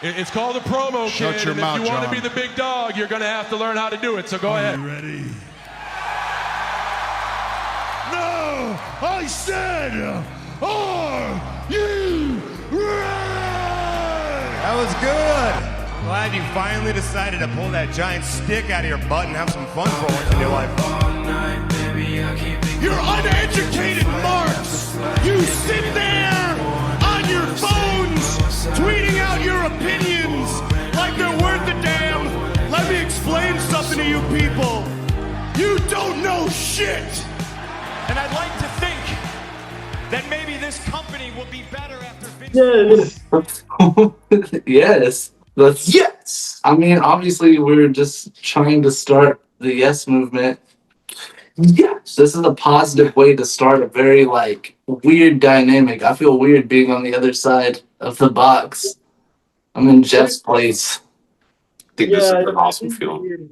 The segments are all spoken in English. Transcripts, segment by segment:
It's called a promo, kid. Shut your mouth, if you want to John. be the big dog, you're going to have to learn how to do it. So go ahead. You ready? No! I said, are you ready? That was good. I'm glad you finally decided to pull that giant stick out of your butt and have some fun for once in your life. You're uneducated marks! You sit there on your phones tweeting out your opinions like they're worth a damn. Let me explain something to you people. You don't know shit! And I'd like to think that maybe this company will be better after Yes. Yes. Yes. I mean, obviously, we're just trying to start the yes movement. Yes. This is a positive way to start a very, weird dynamic. I feel weird being on the other side of the box. I'm in Jeff's place. I think this is an awesome feeling.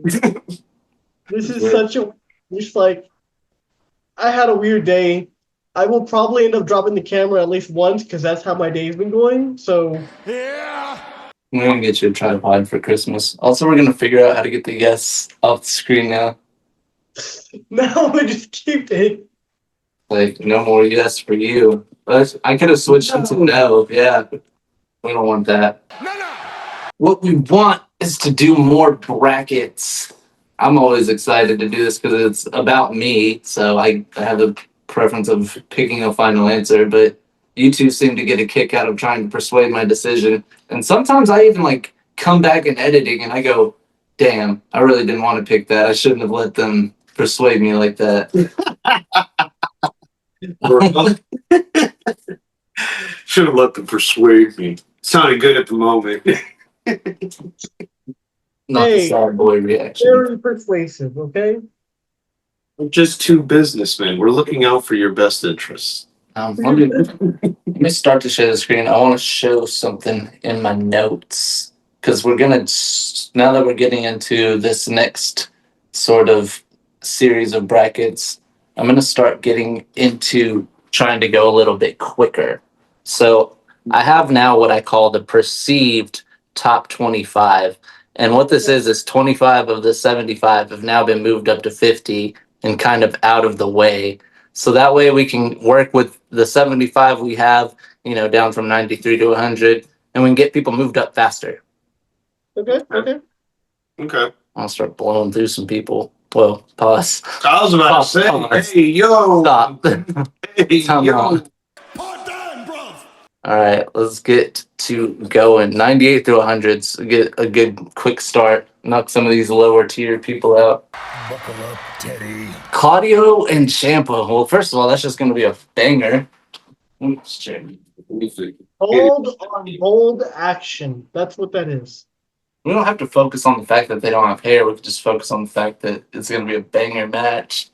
This is such a... Just I had a weird day. I will probably end up dropping the camera at least once because that's how my day's been going. So Yeah! We're going to get you a tripod for Christmas. Also, we're going to figure out how to get the yes off the screen now. now we just keep it. No more yes for you. But I could have switched it to no. Yeah. We don't want that. No! What we want is to do more brackets. I'm always excited to do this because it's about me. So I have a preference of picking a final answer. But you two seem to get a kick out of trying to persuade my decision. And sometimes I even come back in editing and I go, damn, I really didn't want to pick that. I shouldn't have let them persuade me like that. Should have let them persuade me. Sounded good at the moment. Not the sad boy reaction. Very persuasive, okay? We're just two businessmen. We're looking out for your best interests. Let me start to share the screen. I want to show something in my notes because now that we're getting into this next sort of series of brackets, I'm going to start getting into trying to go a little bit quicker. So I have now what I call the perceived top 25. And what this is 25 of the 75 have now been moved up to 50 and kind of out of the way. So that way we can work with the 75 we have, down from 93 to 100, and we can get people moved up faster. Okay. Okay. I'll start blowing through some people. Well, pause. I was about to say, Pause. hey, yo. Stop. Hey, Time yo. out. Part time, bro! All right, let's get to going. 98 through 100s. Get a good quick start. Knock some of these lower tier people out. Buckle up, Teddy. Claudio and Ciampa. Well, first of all, that's just going to be a banger. Hold on bold action. That's what that is. We don't have to focus on the fact that they don't have hair. We can just focus on the fact that it's going to be a banger match.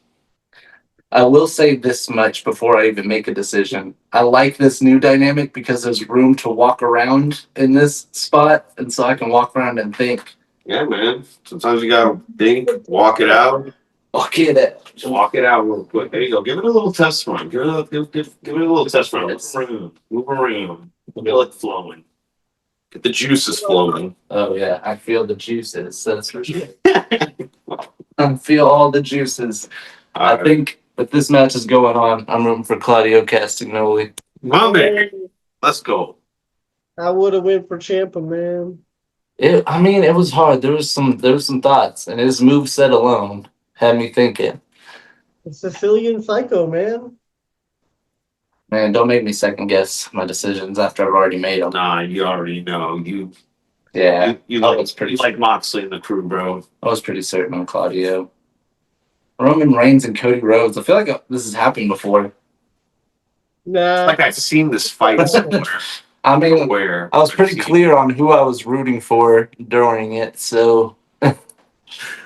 I will say this much before I even make a decision. I like this new dynamic because there's room to walk around in this spot, and so I can walk around and think. Yeah, man. Sometimes you gotta think, walk it out. Okay, that. Just walk it out real quick. There you go. Give it a little test run. Give it a little test run. Move around. Feel it flowing. Get the juices flowing. Oh yeah, I feel the juices. That's for sure. I feel all the juices. I think if this match is going on, I'm rooting for Claudio Castagnoli. My man. Let's go. I would have went for Ciampa, man. It was hard. There was some thoughts, and his moveset alone had me thinking. The Sicilian Psycho, man. Man, don't make me second guess my decisions after I've already made them. Nah, you already know. You like Moxley and the crew, bro. I was pretty certain on Claudio. Roman Reigns and Cody Rhodes. I feel like this has happened before. Nah. Like I've seen this fight somewhere. I was pretty clear on who I was rooting for during it, so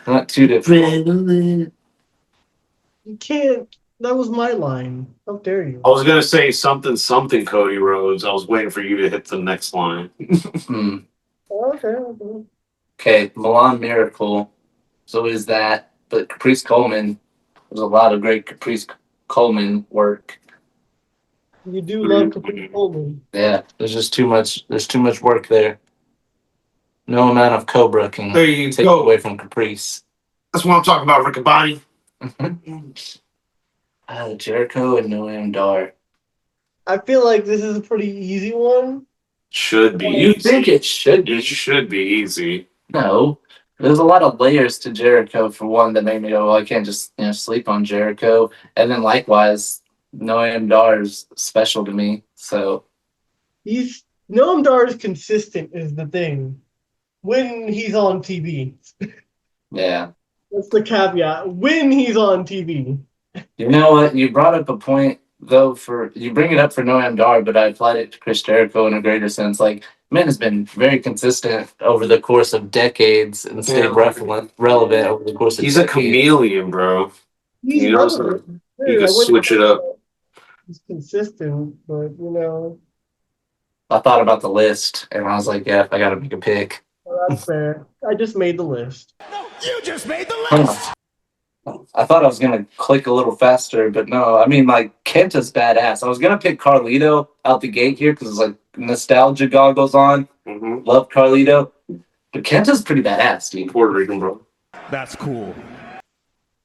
not too different. You can't. That was my line. How dare you? I was gonna say something Cody Rhodes. I was waiting for you to hit the next line. Okay. Milan Miracle. So is that, but Caprice Coleman. There's a lot of great Caprice Coleman work. You do love Caprice Coleman. Yeah, there's just too much. There's too much work there. No amount of Cobra can There you take go. away from Caprice. That's what I'm talking about, Riccaboni. Jericho and Noam Dar. I feel like this is a pretty easy one. Should be You easy. think it should be? It should be easy. No. There's a lot of layers to Jericho, for one, that made me go, well, I can't just sleep on Jericho. And then likewise, Noam Dar is special to me. So Noam Dar is consistent is the thing. When he's on TV. yeah. That's the caveat. When he's on TV. You know what? You brought up a point though you bring it up for Noam Dar, but I applied it to Chris Jericho in a greater sense. Like, man has been very consistent over the course of decades and stayed relevant over the course of He's decades. a chameleon, bro. He's You know, relevant. you can switch it up. He's consistent, but I thought about the list and I was like, yeah, I gotta make a pick. well, that's fair. I just made the list. You just made the Huh. list. I thought I was gonna click a little faster, but no. I mean, like, Kenta's badass. I was gonna pick Carlito out the gate here because it's like nostalgia goggles on. Mm-hmm. Love Carlito, but Kenta's pretty badass, dude. Puerto Rican, bro. That's cool.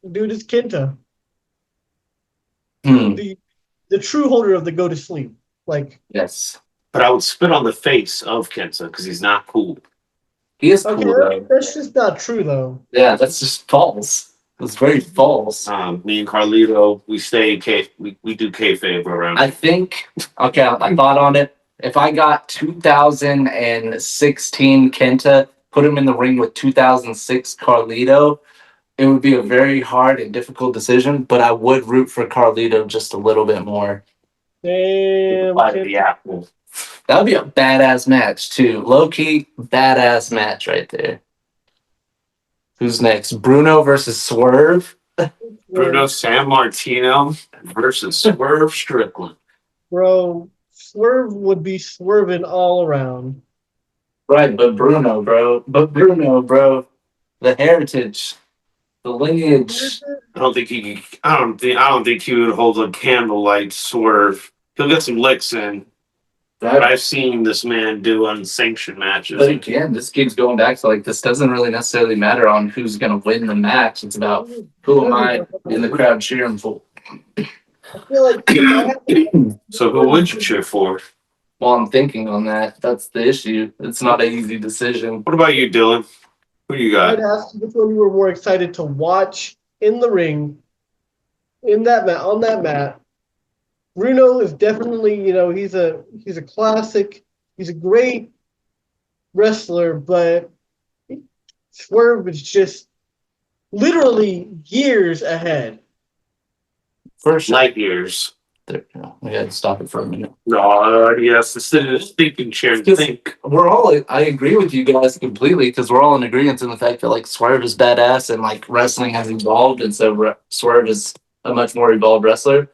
Dude, it's Kenta. Hmm. The true holder of the go to sleep. Like, Yes, But I would spit on the face of Kenta because he's not cool. he is cool okay, though. that's just not true though. Yeah, that's just false. It's very false. Me and Carlito, we do kayfabe around. I think. Okay, I thought on it. If I got 2016 Kenta, put him in the ring with 2006 Carlito, it would be a very hard and difficult decision. But I would root for Carlito just a little bit more. Damn. By the Kenta. apple. That would be a badass match too. Low key badass match right there. Who's next? Bruno versus Swerve. Bruno Sammartino versus Swerve Strickland. Bro, Swerve would be swerving all around. Right, but Bruno, bro. The heritage, the lineage. I don't think he would hold a candle like Swerve. He'll get some licks in. But I've seen this man do unsanctioned matches. But again, this keeps going back to like this doesn't really necessarily matter on who's gonna win the match. It's about who am I in the crowd cheering for. I feel like So who would you cheer for? While I'm thinking on that, that's the issue. It's not an easy decision. What about you, Dylan? Who you I'd got? ask you which one you were more excited to watch in the ring, on that mat. Bruno is definitely, he's a classic. He's a great wrestler, but Swerve is just literally years ahead. First, Light years. we had to stop it for a minute. No, yes, instead of just thinking chair and think. I agree with you guys completely because we're all in agreement in the fact that like Swerve is badass and like wrestling has evolved, and so Swerve is a much more evolved wrestler.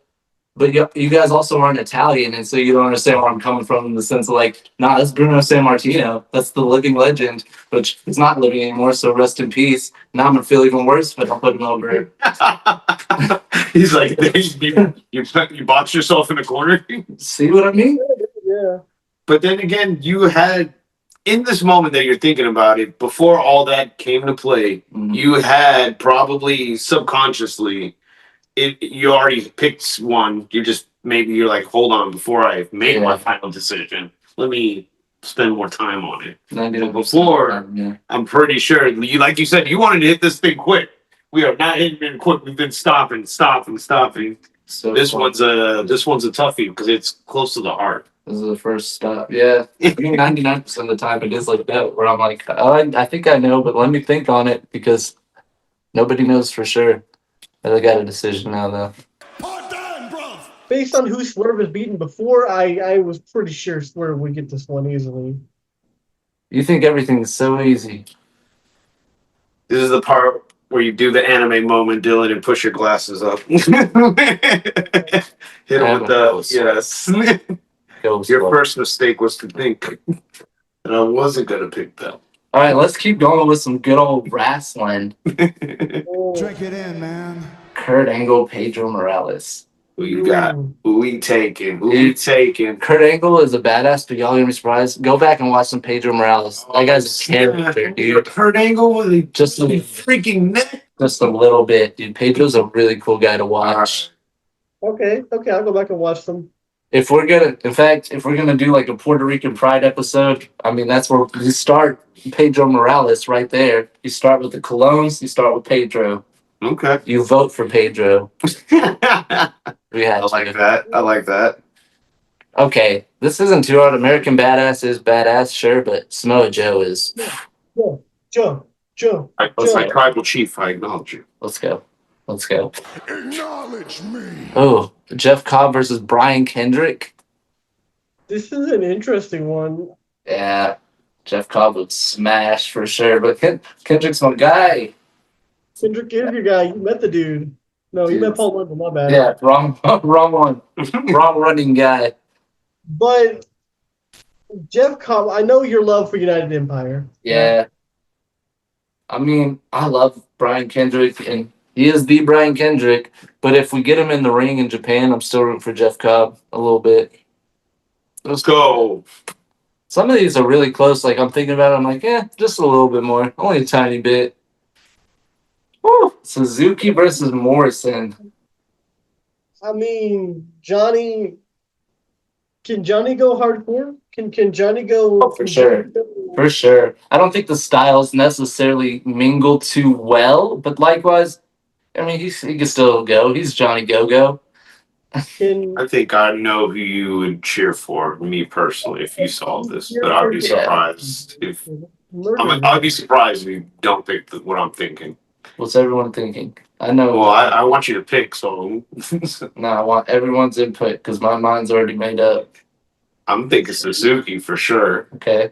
But you guys also aren't Italian, and so you don't understand where I'm coming from in the sense of like, nah, that's Bruno Sammartino. That's the living legend, which is not living anymore, so rest in peace. Now I'm going to feel even worse, but I'll put him over. He's like, you boxed yourself in the corner. See what I mean? Yeah. But then again, you had, in this moment that you're thinking about it, before all that came to play, you had probably subconsciously, you already picked one. You're like, hold on, before I make my final decision, let me spend more time on it. But before, I'm pretty sure, like you said, you wanted to hit this thing quick. We are not hitting it quick. We've been stopping. So this one's a toughie because it's close to the heart. This is the first stop. Yeah, I mean, 99% of the time it is like that, where I'm like, I think I know, but let me think on it because nobody knows for sure. I got a decision now, though. Based on who Swerve has beaten before, I was pretty sure Swerve would get this one easily. You think everything's so easy. This is the part where you do the anime moment, Dylan, and push your glasses up. Hit him with the yes. Your first mistake was to think that I wasn't gonna pick them. All right, let's keep going with some good old wrestling. Drink it in, man. Kurt Angle, Pedro Morales. Who you got? Ooh. Who we taking? Who we taking? Kurt Angle is a badass, but y'all gonna be surprised. Go back and watch some Pedro Morales. That guy's a character, dude. Kurt Angle with a Just a freaking neck. Just a little bit, dude. Pedro's a really cool guy to watch. Okay, I'll go back and watch them. If we're gonna do like a Puerto Rican Pride episode, I mean that's where you start. Pedro Morales right there. You start with the Colognes. You start with Pedro. Okay. You vote for Pedro. I We had like that. I like that. Okay, this isn't too hard. American Badass is badass, sure, but Samoa Joe is. Joe. That's my tribal chief. I acknowledge you. Let's go. Acknowledge me. Oh, Jeff Cobb versus Brian Kendrick. This is an interesting one. Yeah, Jeff Cobb would smash for sure, but Kendrick's my guy. Kendrick is your guy. You met the dude. No, you met Paul London. My bad. Yeah, wrong one. Wrong running guy. But Jeff Cobb, I know your love for United Empire. Yeah. I mean, I love Brian Kendrick, and he is the Brian Kendrick. But if we get him in the ring in Japan, I'm still rooting for Jeff Cobb a little bit. Let's go. Some of these are really close. Like, I'm thinking about it, I'm like, just a little bit more. Only a tiny bit. Woo! Suzuki versus Morrison. I mean, Johnny. Can Johnny go hardcore? Can Johnny go? Oh, for sure. For sure. I don't think the styles necessarily mingle too well, but likewise, I mean, he can still go. He's Johnny Go-Go. I think I know who you would cheer for, me personally, if you saw this. But I'd be surprised if I'd be surprised if you don't pick what I'm thinking. What's everyone thinking? I know. Well, I want you to pick, so no, I want everyone's input because my mind's already made up. I'm thinking Suzuki for sure. Okay.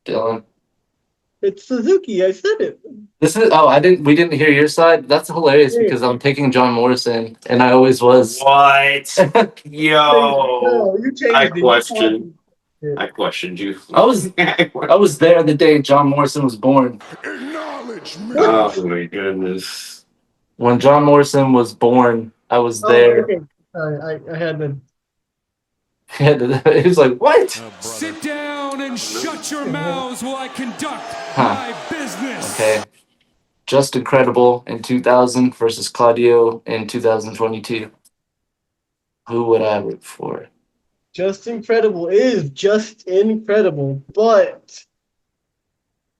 Dylan. It's Suzuki. I said it. We didn't hear your side. That's hilarious because I'm picking John Morrison and I always was. What? Yo. No, you changed I questioned you. I was there the day John Morrison was born. Acknowledge me. Oh my goodness. When John Morrison was born, I was there. Okay. I had to. He was like, what? Sit down and shut your mouths while I conduct my business. Okay. Just Incredible in 2000 versus Claudio in 2022. Who would I root for? Just Incredible is just incredible, but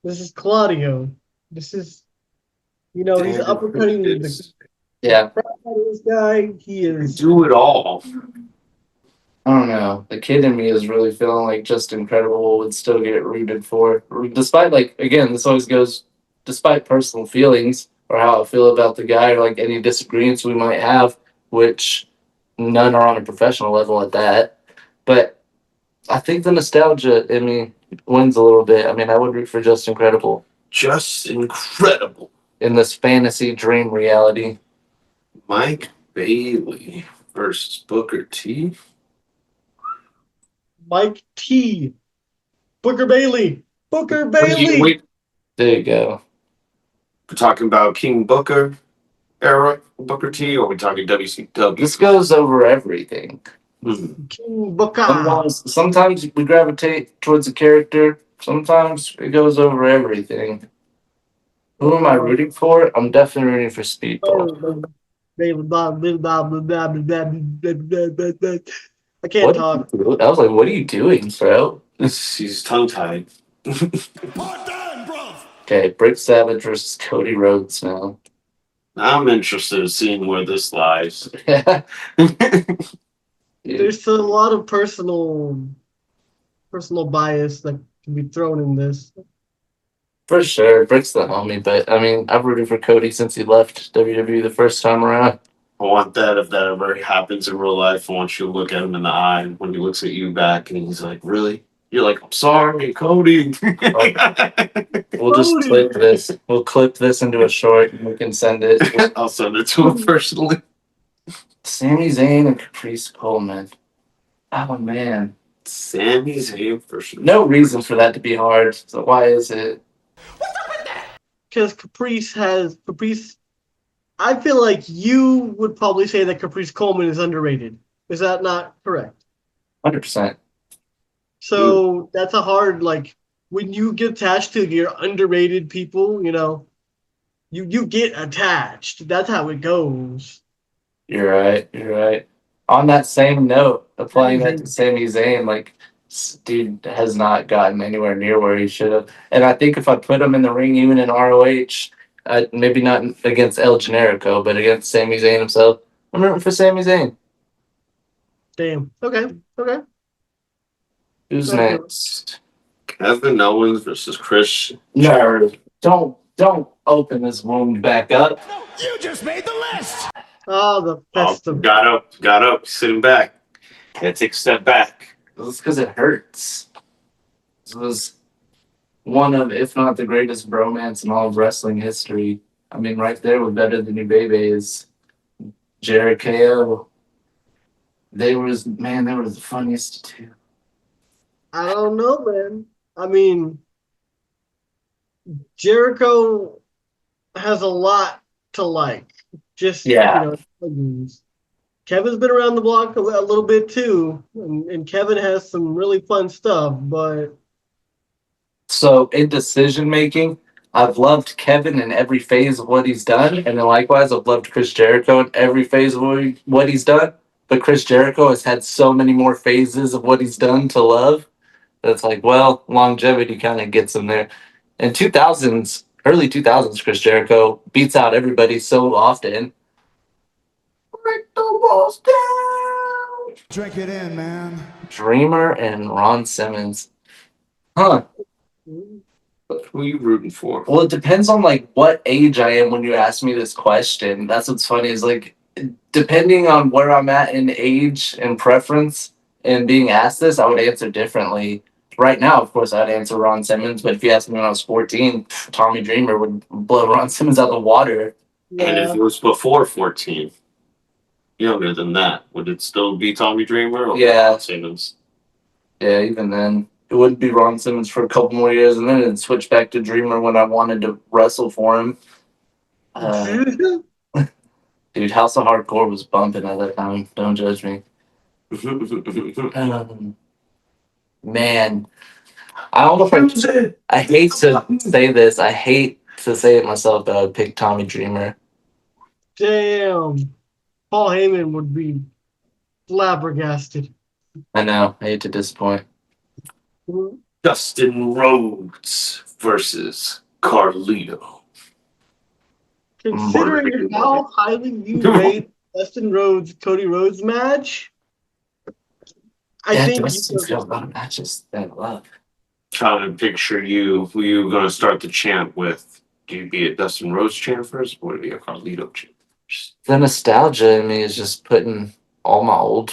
this is Claudio. This is, he's uppercutting the crap out of this guy. He is do it all. I don't know. The kid in me is really feeling like Just Incredible would still get rooted for. Despite, this always goes, despite personal feelings or how I feel about the guy or any disagreements we might have, which none are on a professional level at that. But I think the nostalgia in me wins a little bit. I mean, I would root for Just Incredible. Just Incredible. In this fantasy dream reality. Mike Bailey versus Booker T. Mike T. Booker Bailey. Wait. There you go. We're talking about King Booker era Booker T, or are we talking WCW? This goes over everything. King Booker. Sometimes we gravitate towards a character. Sometimes it goes over everything. Who am I rooting for? I'm definitely rooting for Speedball. I can't talk. I was like, what are you doing, bro? He's tongue-tied. Okay, Brick Savage versus Cody Rhodes now. I'm interested in seeing where this lies. There's a lot of personal bias that can be thrown in this. For sure, Brick's the homie, but I mean, I've rooted for Cody since he left WWE the first time around. I want that if that ever happens in real life. I want you to look at him in the eye when he looks at you back and he's like, really? You're like, I'm sorry, Cody. We'll just clip this. We'll clip this into a short and we can send it. I'll send it to him personally. Sami Zayn and Caprice Coleman. Oh, man. Sami Zayn for sure. No reason for that to be hard. So why is it? Because Caprice I feel like you would probably say that Caprice Coleman is underrated. Is that not correct? 100%. So that's a hard like when you get attached to your underrated people, you get attached. That's how it goes. You're right. You're right. On that same note, applying Sami that to Zayn. Sami Zayn, like, dude has not gotten anywhere near where he should have. And I think if I put him in the ring, even in ROH, maybe not against El Generico, but against Sami Zayn himself, I'm rooting for Sami Zayn. Damn. Okay. Okay. Who's I feel next? Kevin Owens versus Chris. No, don't open this wound back up. You just made the list. Oh, the Oh, best of got up, sitting back. Can't take a step back. It's because it hurts. This was one of, if not the greatest bromance in all of wrestling history. I mean, right there with Better Than You Baby is Jericho. They were the funniest two. I don't know, man. I mean, Jericho has a lot to like. Just Yeah. Kevin's been around the block a little bit too, and Kevin has some really fun stuff. But So in decision making, I've loved Kevin in every phase of what he's done, and then likewise, I've loved Chris Jericho in every phase of what he's done. But Chris Jericho has had so many more phases of what he's done to love. That's like, well, longevity kind of gets him there. In 2000s, early 2000s, Chris Jericho beats out everybody so often. Break the walls down. Drink it in, man. Dreamer and Ron Simmons. Huh. Who are you rooting for? Well, it depends on like what age I am when you ask me this question. That's what's funny is like depending on where I'm at in age and preference and being asked this, I would answer differently. Right now, of course, I'd answer Ron Simmons, but if you asked me when I was 14, Tommy Dreamer would blow Ron Simmons out the water. And if it was before 14, younger than that, would it still be Tommy Dreamer or Yeah. Simmons? Yeah, even then, it wouldn't be Ron Simmons for a couple more years, and then it'd switch back to Dreamer when I wanted to wrestle for him. Dude, House of Hardcore was bumping at that time. Don't judge me. Man, I almost I hate to say this. I hate to say it myself, but I would pick Tommy Dreamer. damn, Paul Heyman would be flabbergasted. I know. I hate to disappoint. Dustin Rhodes versus Carlito. Considering how highly you rate Dustin Rhodes Cody Rhodes match, I think Dustin feels a lot of matches that I love. Trying to picture you, who you going to start the chant with. Do you be a Dustin Rhodes chant first or do you be a Carlito chant first? The nostalgia in me is just putting all my old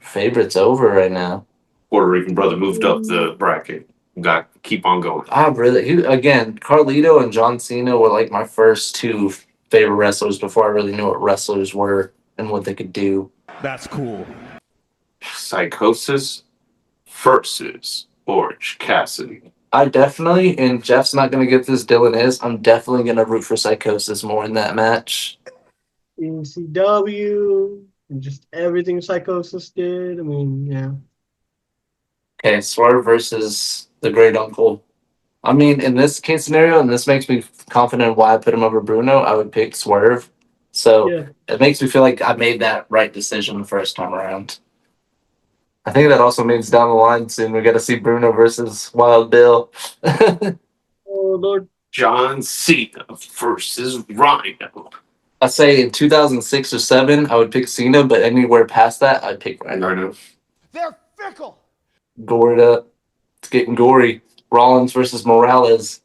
favorites over right now. Puerto Rican brother moved up the bracket. Got keep on going. Again, Carlito and John Cena were like my first two favorite wrestlers before I really knew what wrestlers were and what they could do. That's cool. Psychosis versus Orange Cassidy. I definitely, and Jeff's not going to get this, Dylan is, I'm definitely going to root for Psychosis more in that match. ECW and just everything Psychosis did. I mean, yeah. Okay, Swerve versus the Great Uncle. I mean, in this case scenario, and this makes me confident why I put him over Bruno, I would pick Swerve. So Yeah. it makes me feel like I made that right decision the first time around. I think that also means down the line soon we got to see Bruno versus Wild Bill. Oh Lord. John Cena versus Rhino. I say in 2006 or 7, I would pick Cena, but anywhere past that, I'd pick Rhino. They're fickle. Gored up. It's getting gory. Rollins versus Morales.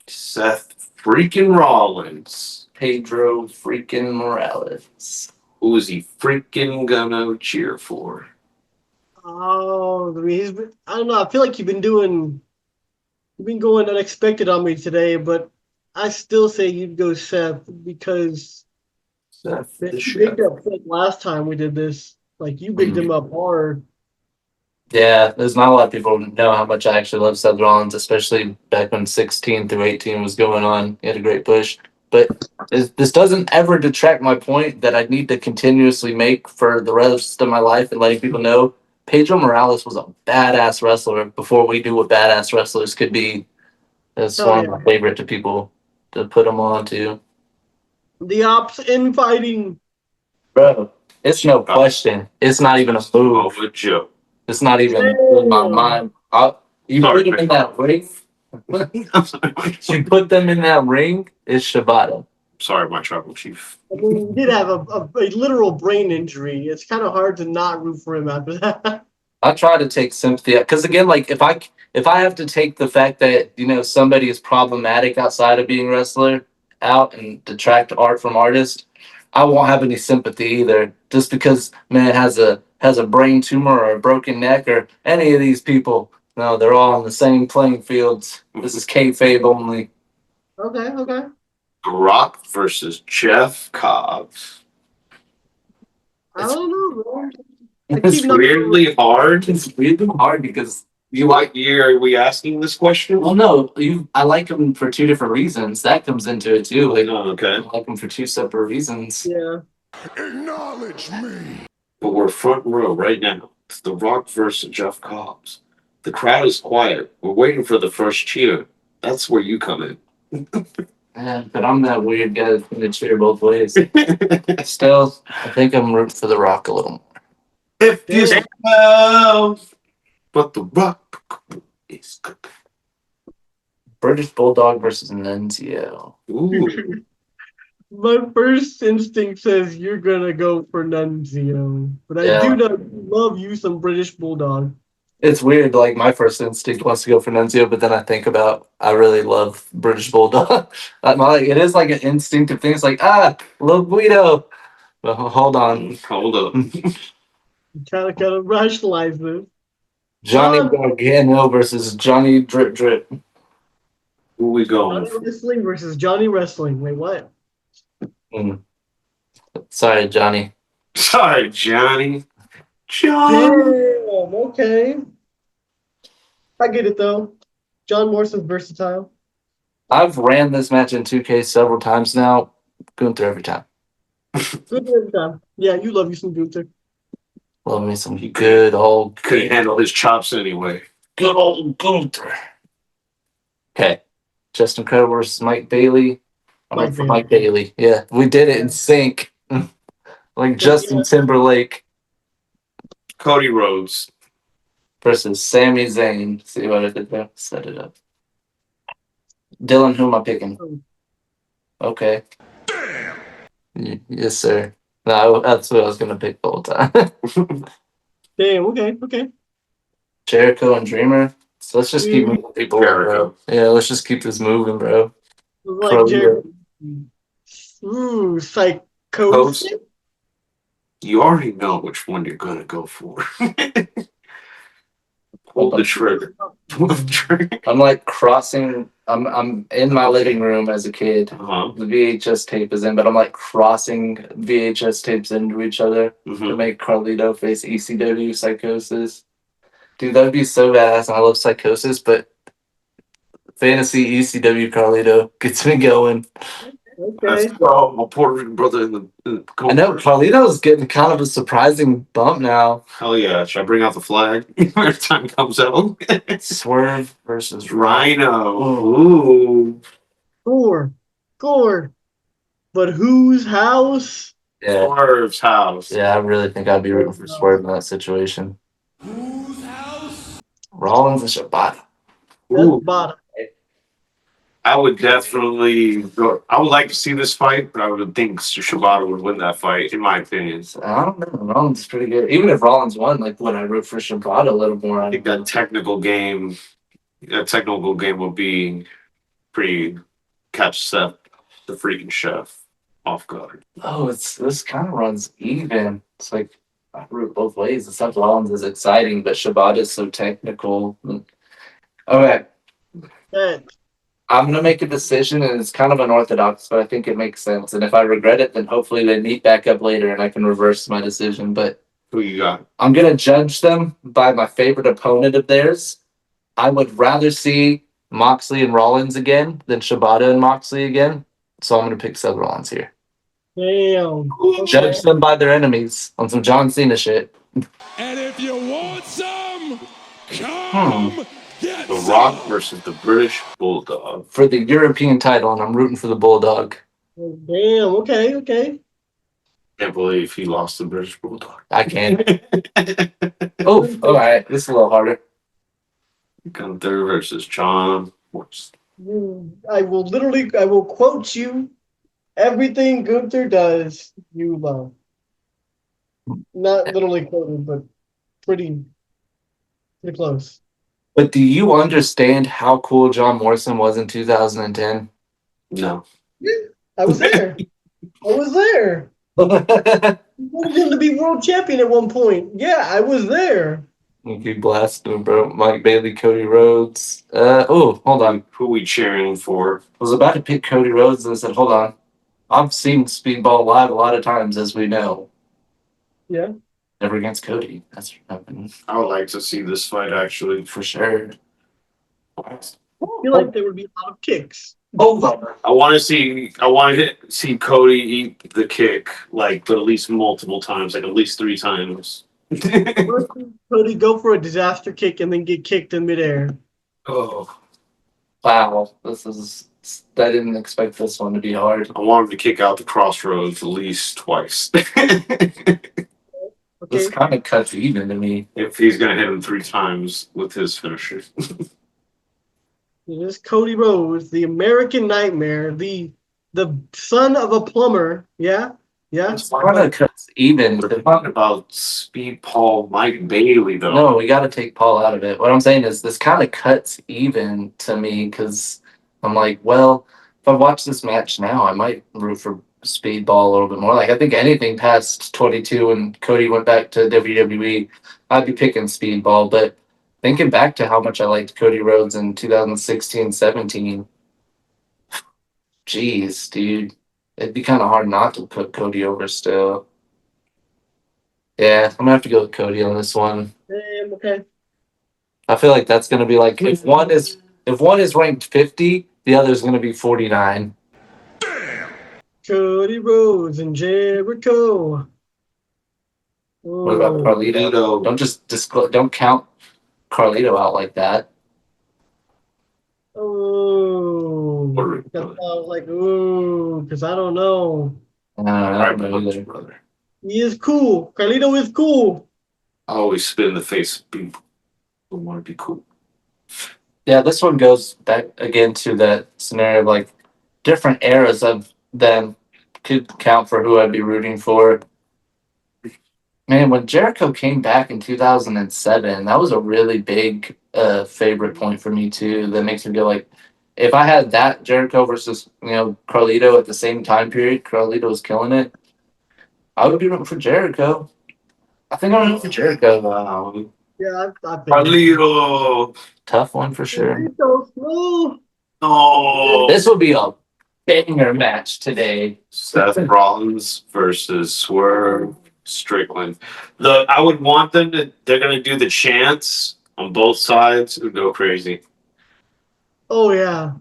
Seth freaking Rollins. Pedro freaking Morales. Who is he freaking gonna cheer for? Oh, I mean, I don't know. I feel like you've been going unexpected on me today, but I still say you'd go Seth because Seth the you chef. bigged up Seth last time we did this. Like you bigged him up hard. Yeah, there's not a lot of people who know how much I actually love Seth Rollins, especially back when 16 through 18 was going on. He had a great push. But this doesn't ever detract my point that I need to continuously make for the rest of my life and letting people know Pedro Morales was a badass wrestler before we knew what badass wrestlers could be. That's Hell one yeah. of my favorite to people to put them on to. The ops infighting. Bro, it's no question. It's not even a move. Oh, a joke. It's not even in my mind. You Sorry, put them in that ring. I'm sorry. You put them in that ring. It's Shibata. Sorry, my tribal chief. I mean, he did have a literal brain injury. It's kind of hard to not root for him after that. I try to take sympathy because again, like if I have to take the fact that somebody is problematic outside of being a wrestler out and detract art from artists, I won't have any sympathy either. Just because man has a brain tumor or a broken neck or any of these people, no, they're all on the same playing fields. This is kayfabe only. Okay. Rock versus Jeff Cobbs. I don't know, bro. It's weirdly hard. It's really hard because Are we asking this question? well, no, I like him for two different reasons. That comes into it too. Like Oh, okay. I like him for two separate reasons. Yeah. Acknowledge me. But we're front row right now. It's The Rock versus Jeff Cobbs. The crowd is quiet. We're waiting for the first cheer. That's where you come in. Yeah, but I'm that weird guy that's gonna cheer both ways. Still, I think I'm rooting for The Rock a little more. If you smell, but The Rock is cooking. British Bulldog versus Nunzio. Ooh. My first instinct says you're gonna go for Nunzio, but I do not love you some British Bulldog. It's weird. Like my first instinct wants to go for Nunzio, but then I think about I really love British Bulldog. It is like an instinctive thing. It's like love Guido. But hold on, Hold up. Gotta rationalize this. Johnny John- Gargano versus Johnny Drip Drip. Who we going? Johnny Wrestling versus Johnny Wrestling. Wait, what? Sorry, Johnny. Sorry, Johnny. Damn, okay. I get it though. John Morrison's versatile. I've ran this match in 2K several times now. Gunther every time. Good every time. Yeah, you love you some Gunther. Love me some good old Couldn't handle his chops anyway. good old Gunther. Okay. Justin Credible versus Mike Bailey. Mike Bailey. Yeah, we did it in sync. Like Justin Timberlake Cody Rhodes. versus Sami Zayn. See what I did there? Set it up. Dylan, who am I picking? Okay. Yes, sir. No, that's what I was going to pick the whole time. Damn, okay. Jericho and Dreamer. So let's just keep moving people, bro. Yeah, let's just keep this moving, bro. Like Jericho. Ooh, psychosis. You already know which one you're gonna go for. Pull the trigger. Pull the trigger. I'm like crossing. I'm in my living room as a kid. Uh-huh. The VHS tape is in, but I'm like crossing VHS tapes into each other to make Carlito face ECW Psychosis. Dude, that would be so badass, and I love Psychosis, but fantasy ECW Carlito gets me going. Okay. Let's go, my Puerto Rican brother in the I know Carlito's getting kind of a surprising bump now. Hell yeah. Should I bring out the flag every time it comes out? Swerve versus Rhino. Ooh. Gore. But whose house? Yeah. Swerve's house. Yeah, I really think I'd be rooting for Swerve in that situation. Whose house? Rollins and Shibata. Ooh. Bottom. I would definitely go. I would like to see this fight, but I would think Shibata would win that fight, in my opinion. I don't know. Rollins is pretty good. Even if Rollins won, like when I root for Shibata a little more, I think that technical game will be pretty catch Seth, the freaking chef, off guard. Oh, this kind of runs even. It's like I root both ways. It's not Rollins is exciting, but Shibata is so technical. Okay, I'm gonna make a decision, and it's kind of unorthodox, but I think it makes sense. And if I regret it, then hopefully they meet back up later, and I can reverse my decision. But Who you got? I'm gonna judge them by my favorite opponent of theirs. I would rather see Moxley and Rollins again than Shibata and Moxley again. So I'm going to pick Seth Rollins here. Damn. Judge them by their enemies on some John Cena shit. And if you want some, come get The some. Rock versus the British Bulldog. For the European title, and I'm rooting for the Bulldog. Damn. Okay. Can't believe he lost the British Bulldog. I can. Oh, all right. This is a little harder. Gunther versus John Morrison. I will quote you. Everything Gunther does, you love. Not literally quoted, but pretty close. But do you understand how cool John Morrison was in 2010? No. I was there. He wanted him to be world champion at one point. Yeah, I was there. He blasted him, bro. Mike Bailey, Cody Rhodes. Hold on. Who we cheering for? I was about to pick Cody Rhodes and I said, hold on. I've seen Speedball live a lot of times, as we know. Yeah. Never against Cody. That's happening. I would like to see this fight actually. For sure. I feel like there would be a lot of kicks. Hold on. I want to see Cody eat the kick, like, but at least multiple times, like at least 3 times. Cody go for a disaster kick and then get kicked in midair. Oh, Wow. I didn't expect this one to be hard. I want him to kick out the crossroads at least twice. This Okay. kind of cuts even to me. If he's gonna hit him 3 times with his finisher. It is Cody Rhodes, the American Nightmare, the son of a plumber. Yeah. It's kind of cuts even. We're talking about Speed Paul Mike Bailey though. No, we got to take Paul out of it. What I'm saying is this kind of cuts even to me because I'm like, well, if I watch this match now, I might root for Speedball a little bit more. Like, I think anything past 22 when Cody went back to WWE, I'd be picking Speedball. But thinking back to how much I liked Cody Rhodes in 2016-17, geez, dude, it'd be kind of hard not to put Cody over still. Yeah, I'm gonna have to go with Cody on this one. Damn, okay. I feel like that's gonna be like if one is ranked 50, the other is gonna be 49. Cody Rhodes and Jericho. What about Oh. Carlito? Don't count Carlito out like that. Oh. That's why I was like, ooh, because I don't know. I don't know either. Brother. He is cool. Carlito is cool. I always spit in the face of people who want to be cool. Yeah, this one goes back again to that scenario of like different eras of them could count for who I'd be rooting for. Man, when Jericho came back in 2007, that was a really big favorite point for me too. That makes me go like, if I had that Jericho versus Carlito at the same time period, Carlito was killing it. I would be rooting for Jericho. I think I'm rooting for Jericho. Wow. Yeah, I think. Carlito. Tough one for sure. Carlito, no. No. This will be a banger match today. Seth Rollins versus Swerve Strickland. I would want them to. They're gonna do the chants on both sides. It would go crazy. Oh, yeah.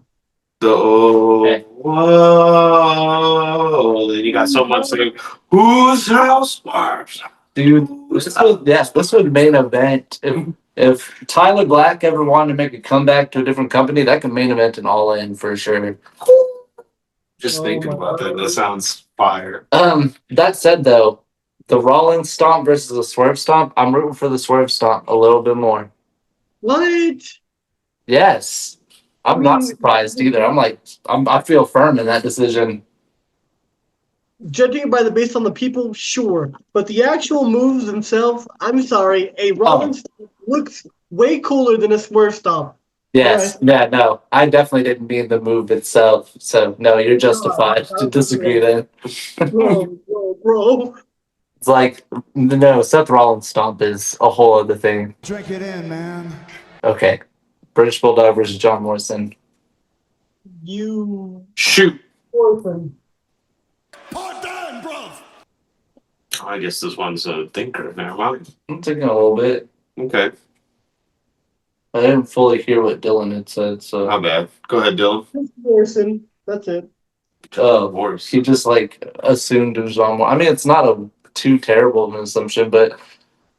Whoa. Then you got someone saying, "Whose house works?" Dude, this would main event. If Tyler Black ever wanted to make a comeback to a different company, that could main event an All In for sure. Just Oh thinking my about that. God. That sounds fire. That said, though, the Rollins stomp versus the Swerve stomp, I'm rooting for the Swerve stomp a little bit more. What? Yes, I'm not surprised either. I feel firm in that decision. Judging it based on the people, sure. But the actual moves themselves, I'm sorry, a Rollins looks way cooler than a Swerve stomp. Yes, yeah, no, I definitely didn't mean the move itself. So no, you're justified to disagree then. Bro. It's like, no, Seth Rollins stomp is a whole other thing. Drink it in, man. Okay, British Bulldog versus John Morrison. You Shoot. orphan. Part down, bruv. I guess this one's a thinker. Never mind. I'm taking a little bit. Okay. I didn't fully hear what Dylan had said, so Not bad. Go ahead, Dylan. Morrison. That's it. He just like assumed it was John Moore. I mean, it's not a too terrible of an assumption, but I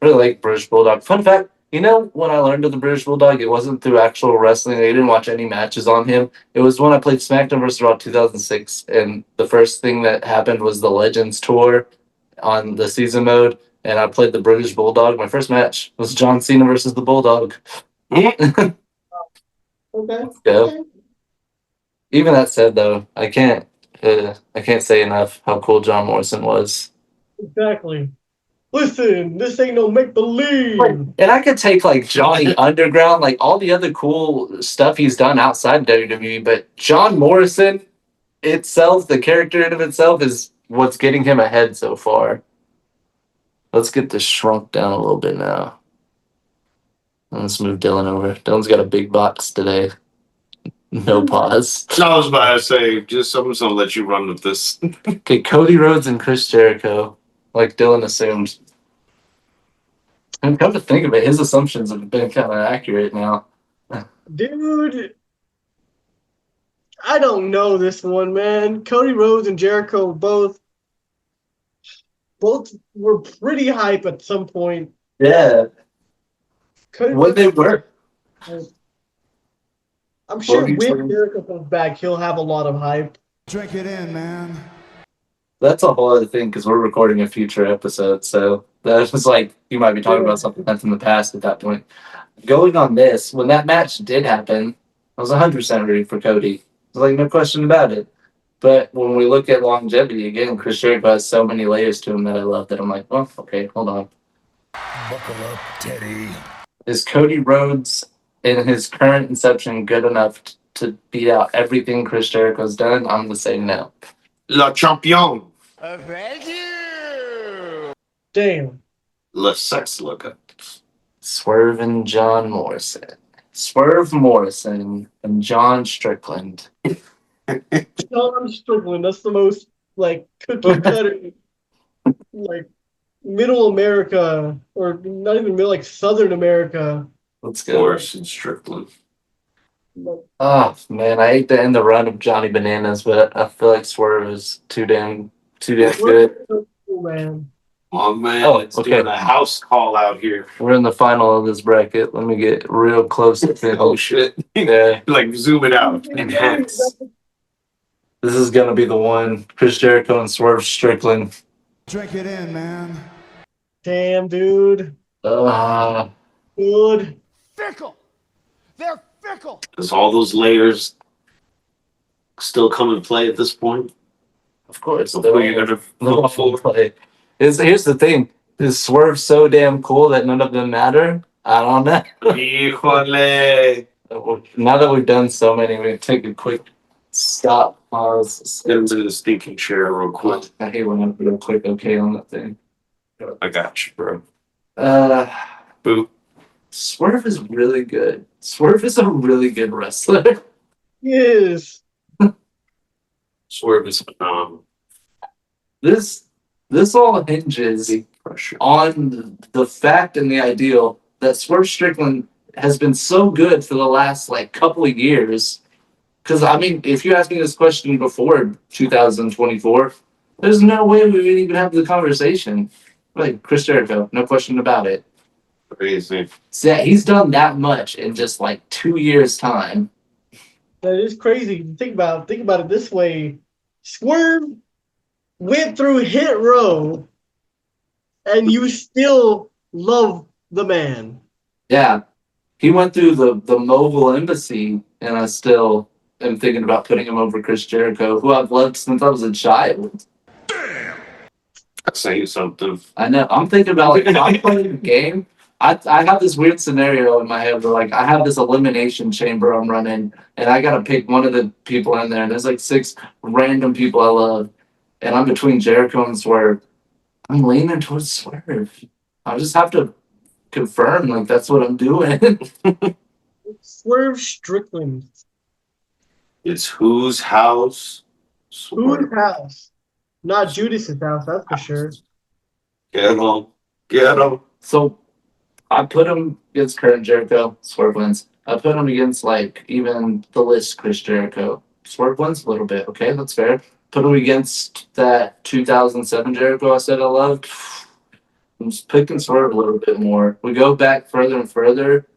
really like British Bulldog. Fun fact, you know, when I learned of the British Bulldog, it wasn't through actual wrestling. I didn't watch any matches on him. It was when I played SmackDown vs. Raw 2006, and the first thing that happened was the Legends Tour on the season mode, and I played the British Bulldog. My first match was John Cena versus the Bulldog. Okay. Yeah. Okay. Even that said, though, I can't say enough how cool John Morrison was. Exactly. Listen, this ain't no make believe. And I could take like Johnny Underground, like all the other cool stuff he's done outside WWE, but John Morrison itself, the character in of itself, is what's getting him ahead so far. Let's get this shrunk down a little bit now. Let's move Dylan over. Dylan's got a big box today. No pause. I was about to say, I'm just gonna let you run with this. Okay, Cody Rhodes and Chris Jericho, like Dylan assumed. And come to think of it, his assumptions have been kind of accurate now. Dude, I don't know this one, man. Cody Rhodes and Jericho both were pretty hype at some point. Yeah. Cody What they were. I'm sure What when Jericho comes back, he'll have a lot of hype. Drink it in, man. That's a whole other thing because we're recording a future episode. So that was like, you might be talking about something that's in the past at that point. Going on this, when that match did happen, I was 100% rooting for Cody. There's like no question about it. But when we look at longevity, again, Chris Jericho has so many layers to him that I love that I'm like, oh, okay, hold on. Buckle up, Teddy. Is Cody Rhodes in his current inception good enough to beat out everything Chris Jericho's done? I'm going to say no. Le champion. Thank you. Damn. Le sex looker. Swerve and John Morrison. Swerve Morrison and John Strickland. John Strickland, that's the most like cookie cutter, like middle America, or not even middle, like Southern America. Let's go. Morrison Strickland. Oh man, I hate to end the run of Johnny Bananas, but I feel like Swerve is too damn good. Cool, man. Oh man, Oh, it's okay. doing a house call out here. We're in the final of this bracket. Let me get real close to finish. Oh shit. Yeah, Like zoom it out. Enhance. this is gonna be the one. Chris Jericho and Swerve Strickland. Drink it in, man. Damn, dude. Good. Fickle. They're fickle. Does all those layers still come in play at this point? Of course, Before you're gonna they'll all play. Here's the thing: is Swerve so damn cool that none of them matter? I don't know. Híjole. Now that we've done so many, we're gonna take a quick stop. Pause. Get into the stinking chair real quick. I hate when I put a quick okay on that thing. I got you, bro. Boop. Swerve is really good. Swerve is a really good wrestler. Yes. Swerve is phenomenal. This all hinges on the fact and the ideal that Swerve Strickland has been so good for the last like couple of years. Because I mean, if you asked me this question before 2024, there's no way we would even have the conversation. Like Chris Jericho, no question about it. Crazy. So yeah, he's done that much in just like 2 years' time. That is crazy. Think about it this way. Swerve went through Hit Row, and you still love the man. Yeah, he went through the Mobile Embassy, and I still am thinking about putting him over Chris Jericho, who I've loved since I was a child. That's saying something. I know. I'm thinking about like if I'm playing a game. I have this weird scenario in my head where like I have this elimination chamber I'm running, and I gotta pick one of the people in there, and there's like 6 random people I love, and I'm between Jericho and Swerve. I'm leaning towards Swerve. I just have to confirm like that's what I'm doing. Swerve Strickland. It's whose house? Whose house? Not Judas's house, that's for sure. Get him. Get him. So I put him against current Jericho, Swerve wins. I put him against like even the list Chris Jericho. Swerve wins a little bit, okay, that's fair. put him against that 2007 Jericho I said I loved, I'm just picking Swerve a little bit more. We go back further and further.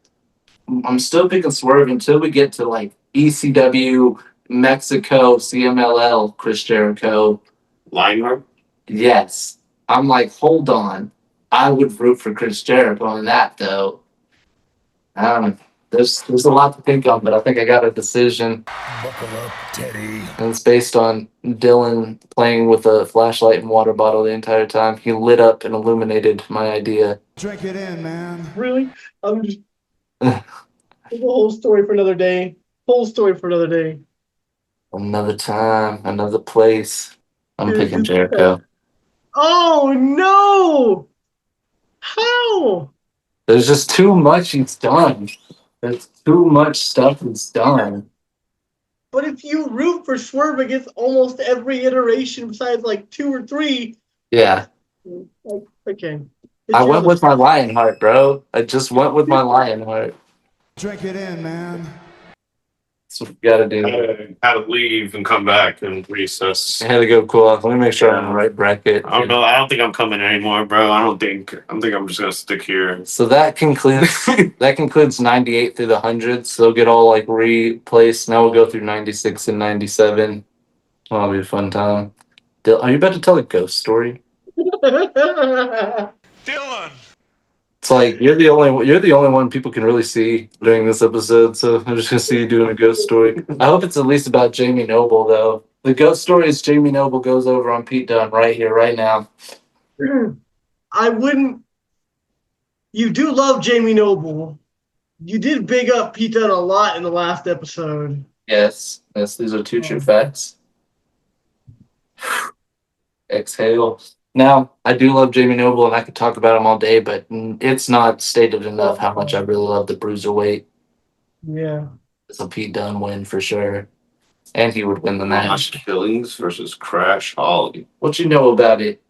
I'm still picking Swerve until we get to like ECW, Mexico, CMLL, Chris Jericho. Lionheart? Yes. I'm like, hold on. I would root for Chris Jericho on that, though. There's a lot to think on, but I think I got a decision. Buckle up, Teddy. And it's based on Dylan playing with a flashlight and water bottle the entire time. He lit up and illuminated my idea. Drink it in, man. Really? I'm just. It's a whole story for another day. Whole story for another day. Another time, another place. I'm Dude, picking Jericho. Oh no! How? There's just too much he's done. There's too much stuff he's done. But if you root for Swerve against almost every iteration besides like 2 or 3, Yeah. like, okay. I went with my Lionheart, bro. I just went with my Lionheart. Drink it in, man. That's what we gotta do. I had to leave and come back and recess. I had to go cool off. Let me make sure I'm in the right bracket. I don't know. I don't think I'm coming anymore, bro. I think I'm just gonna stick here. So that concludes 98 through the 100. So they'll get all like replaced. Now we'll go through 96 and 97. That'll be a fun time. Are you about to tell a ghost story? Dylan. It's like you're the only one people can really see during this episode, so I'm just gonna see you doing a ghost story. I hope it's at least about Jamie Noble though. The ghost story is Jamie Noble goes over on Pete Dunne right here, right now. I wouldn't. You do love Jamie Noble. You did big up Pete Dunne a lot in the last episode. Yes, these are two true facts. Exhale. Now, I do love Jamie Noble, and I could talk about him all day, but it's not stated enough how much I really love the Bruiserweight. Yeah. It's a Pete Dunne win for sure. And he would win the match. Killings versus Crash Holly. What you know about it?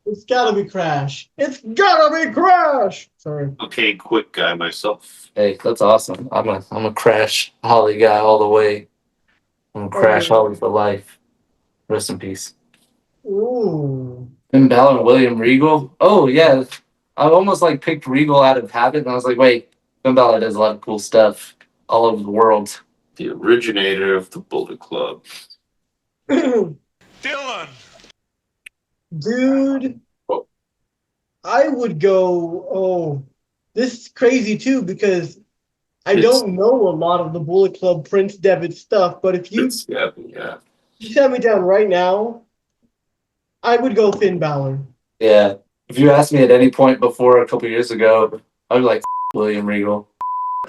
It's gotta be Crash. It's gotta be Crash! Sorry. Okay, quick guy myself. Hey, that's awesome. I'm a Crash Holly guy all the way. I'm a Crash Holly for life. Rest in peace. Ooh. Finn Balor and William Regal. Oh yeah, I almost like picked Regal out of habit, and I was like, wait, Finn Balor does a lot of cool stuff all over the world. The originator of the Bullet Club. Dylan. Dude. I would go, this is crazy too, because I don't know a lot of the Bullet Club Prince Devitt stuff, but if you set me down right now, I would go Finn Balor. Yeah. If you asked me at any point before a couple years ago, I would be like, William Regal.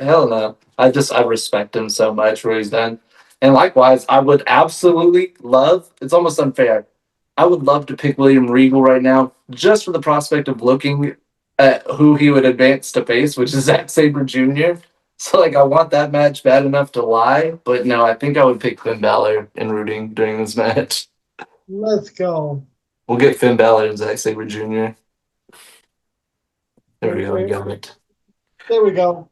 Hell no. I respect him so much for what he's done. And likewise, I would absolutely love, it's almost unfair, I would love to pick William Regal right now just for the prospect of looking at who he would advance to face, which is Zack Sabre Jr. So, like, I want that match bad enough to lie, but no, I think I would pick Finn Balor in rooting during this match. Let's go. We'll get Finn Balor and Zack Sabre Jr. There we go. We got it. There we go.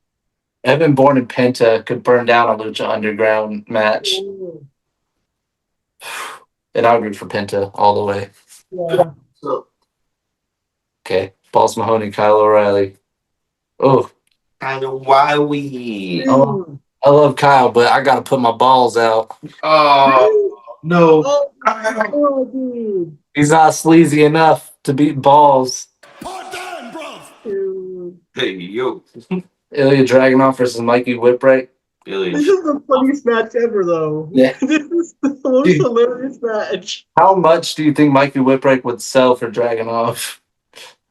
Evan Bourne and Penta could burn down a Lucha Underground match. And I would root for Penta all the way. Yeah. Okay. Balls Mahoney, Kyle O'Reilly. Oh. I know why we. I love Kyle, but I got to put my balls out. Oh, no. Oh, dude. He's not sleazy enough to beat balls. Part-time, bro. Dude. Hey, yo. Ilya Dragunov versus Mikey Whipwreck. This is the funniest match ever, though. Yeah. This is the most hilarious match. How much do you think Mikey Whipwreck would sell for Dragunov?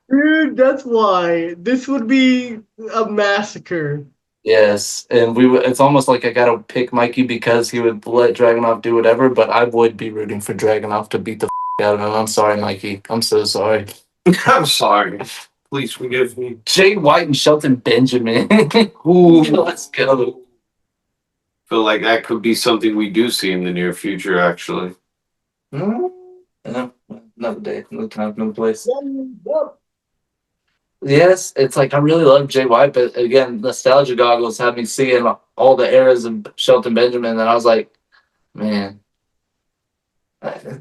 Dude, that's why. This would be a massacre. Yes, and it's almost like I gotta pick Mikey because he would let Dragunov do whatever, but I would be rooting for Dragunov to beat the out of him. I'm sorry, Mikey. I'm so sorry. I'm sorry. Please forgive me. Jay White and Shelton Benjamin. Ooh, let's go. Feel like that could be something we do see in the near future, actually. No, another day, another time, another place. Yes, it's like I really love Jay White, but again, nostalgia goggles had me seeing all the eras of Shelton Benjamin, and I was like, man,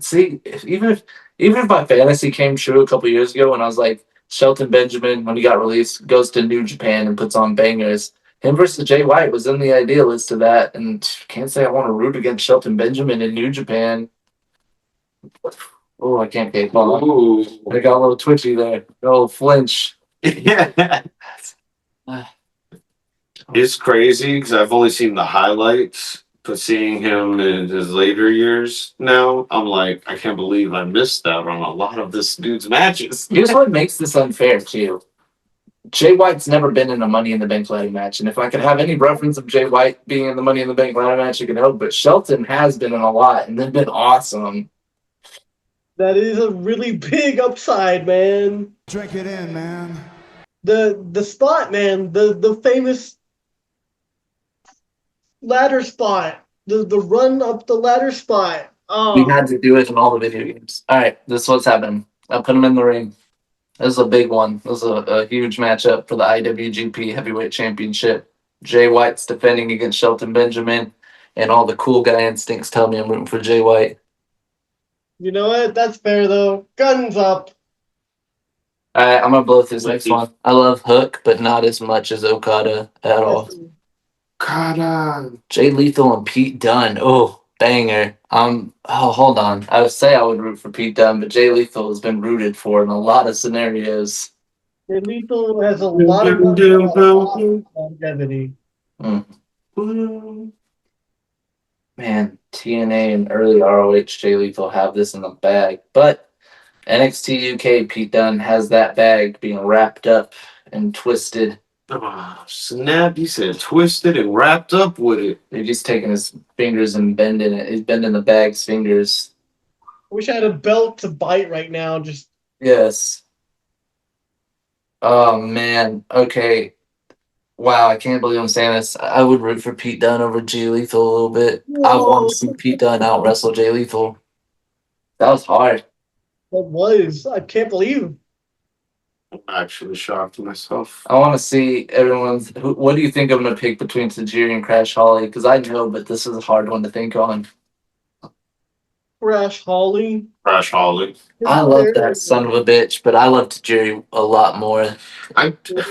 See, even if my fantasy came true a couple years ago, when I was like Shelton Benjamin, when he got released, goes to New Japan and puts on bangers. Him versus Jay White was in the idea list of that, and can't say I want to root against Shelton Benjamin in New Japan. Oh, I can't get ball. Ooh. I got a little twitchy there, a little flinch. Yeah. It's crazy because I've only seen the highlights, but seeing him in his later years now, I'm like, I can't believe I missed out on a lot of this dude's matches. Here's what makes this unfair too. Jay White's never been in a Money in the Bank ladder match, and if I could have any reference of Jay White being in the Money in the Bank ladder match, you can help. But Shelton has been in a lot, and they've been awesome. That is a really big upside, man. Drink it in, man. The spot, man, the famous ladder spot, the run up the ladder spot. We Oh, had to do it in all the video games. All right, this is what's happening. I put him in the ring. This is a big one. This is a huge matchup for the IWGP Heavyweight Championship. Jay White's defending against Shelton Benjamin, and all the cool guy instincts tell me I'm rooting for Jay White. you know what? That's fair though. Guns up. All right, I'm gonna blow through this next one. I love Hook, but not as much as Okada at all. God, Jay Lethal and Pete Dunne. Oh, banger. Hold on. I would say I would root for Pete Dunne, but Jay Lethal has been rooted for in a lot of scenarios. Lethal has a lot of longevity. Man, TNA and early ROH Jay Lethal have this in the bag, but NXT UK Pete Dunne has that bag being wrapped up and twisted. snap! You said twisted and wrapped up with it. He's just taking his fingers and bending it. He's bending the bag's fingers. Wish I had a belt to bite right now. Just Yes. Oh man. Okay. Wow, I can't believe I'm saying this. I would root for Pete Dunne over Jay Lethal a little bit. I want to see Pete Dunne out wrestle Jay Lethal. That was hard. I can't believe. I'm actually shocked myself. I want to see everyone's. What do you think I'm going to pick between Tajiri and Crash Holly? Because I know, but this is a hard one to think on. Crash Holly. Crash Holly. I love that son of a bitch, but I love Tajiri a lot more.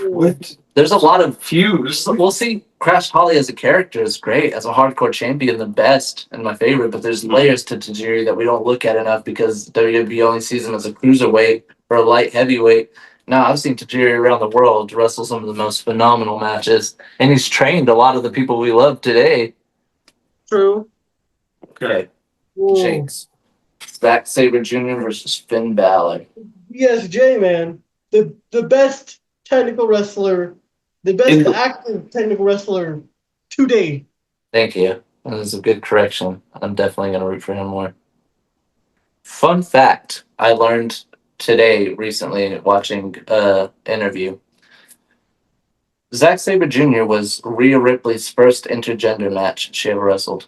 What? There's a lot of Fuse. We'll see. Crash Holly as a character is great. As a hardcore champion, the best and my favorite. But there's layers to Tajiri that we don't look at enough because WWE only sees him as a cruiserweight or a light heavyweight. Now, I've seen Tajiri around the world wrestle some of the most phenomenal matches, and he's trained a lot of the people we love today. True. Okay, Whoa. Jinx. Zack Sabre Jr. versus Finn Balor. BSJ, man. The best technical wrestler, the best active technical wrestler today. Thank you. That is a good correction. I'm definitely going to root for him more. Fun fact I learned today recently watching an interview. Zack Sabre Jr. was Rhea Ripley's first intergender match she ever wrestled.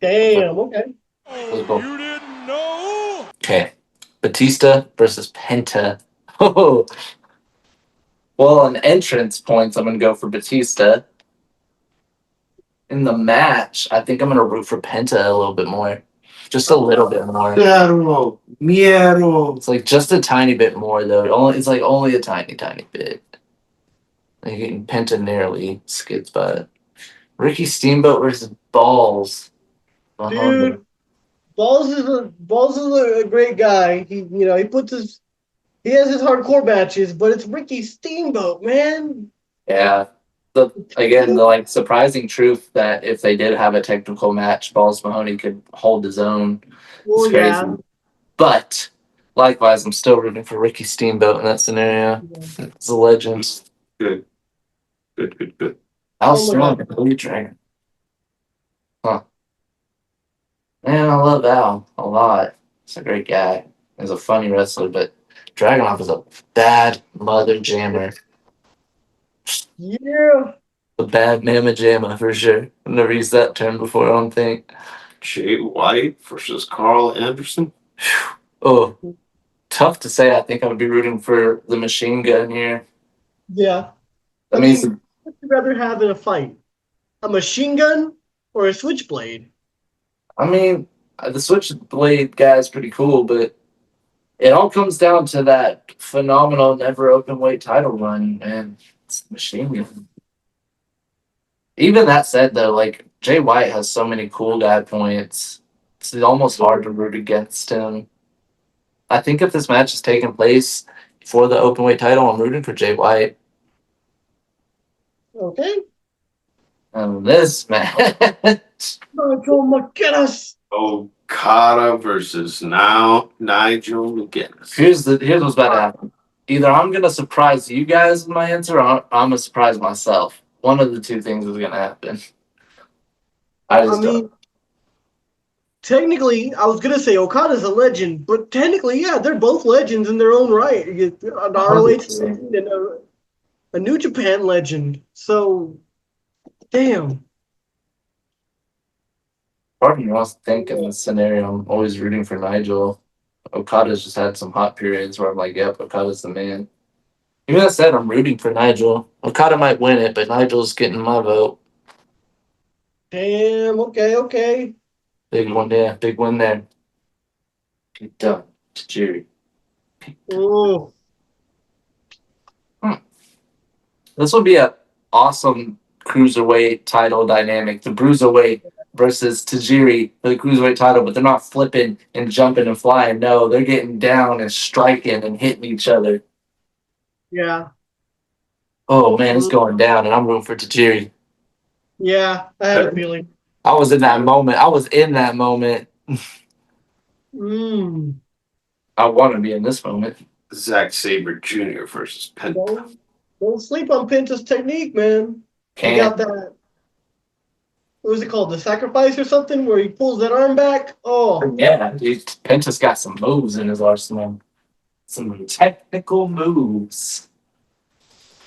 Damn, okay. Really cool. You didn't know? Okay. Batista versus Penta. Oh. Well, on entrance points, I'm going to go for Batista. In the match, I think I'm going to root for Penta a little bit more. Just a little bit more. Miedo. It's like just a tiny bit more, though. It's like only a tiny, tiny bit. Like getting Penta narrowly skids by it. Ricky Steamboat versus Balls. Dude, Balls is a great guy. He he has his hardcore matches, but it's Ricky Steamboat, man. Yeah. The surprising truth that if they did have a technical match, Balls Mahoney could hold his own. It's crazy. Yeah. But likewise, I'm still rooting for Ricky Steamboat in that scenario. It's a legend. Good. Al Strong and Blue Dragon. Huh. Man, I love Al a lot. He's a great guy. He's a funny wrestler, but Dragunov is a bad mother jammer. Yeah. A bad mama jamma for sure. I've never used that term before, I don't think. Jay White versus Carl Anderson. Oh, tough to say. I think I would be rooting for the machine gun here. Yeah. That what means would you rather have in a fight? A machine gun or a switchblade? I mean, The Switchblade guy is pretty cool, but it all comes down to that phenomenal never open weight title run, and it's Machine Gun. Even that said, though, like Jay White has so many cool guy points, it's almost hard to root against him. I think if this match is taking place for the open weight title, I'm rooting for Jay White. Okay. This match, Nigel McGuinness. Okada versus now Nigel McGuinness. here's what's about to happen. Either I'm gonna surprise you guys with my answer, or I'm gonna surprise myself. One of the two things is gonna happen. I mean, technically, I was gonna say Okada's a legend, but technically, yeah, they're both legends in their own right. An ROH legend and a New Japan legend. So, damn. part of me wants to think in this scenario, I'm always rooting for Nigel. Okada's just had some hot periods where I'm like, yep, Okada's the man. Even that said, I'm rooting for Nigel. Okada might win it, but Nigel's getting my vote. Damn. Okay. Big one there. Big one there. Get done. Tajiri. Oh, This would be an awesome cruiserweight title dynamic. The bruiserweight versus Tajiri for the cruiserweight title, but they're not flipping and jumping and flying. No, they're getting down and striking and hitting each other. yeah. Oh man, it's going down, and I'm rooting for Tajiri. Yeah, I had a feeling. I was in that moment. Mm. I want to be in this moment. Zack Sabre Jr. versus Penta. Don't sleep on Penta's technique, man. He got that. What was it called? The sacrifice or something, where he pulls that arm back. Oh, Yeah, dude, Penta's got some moves in his arsenal. Some technical moves.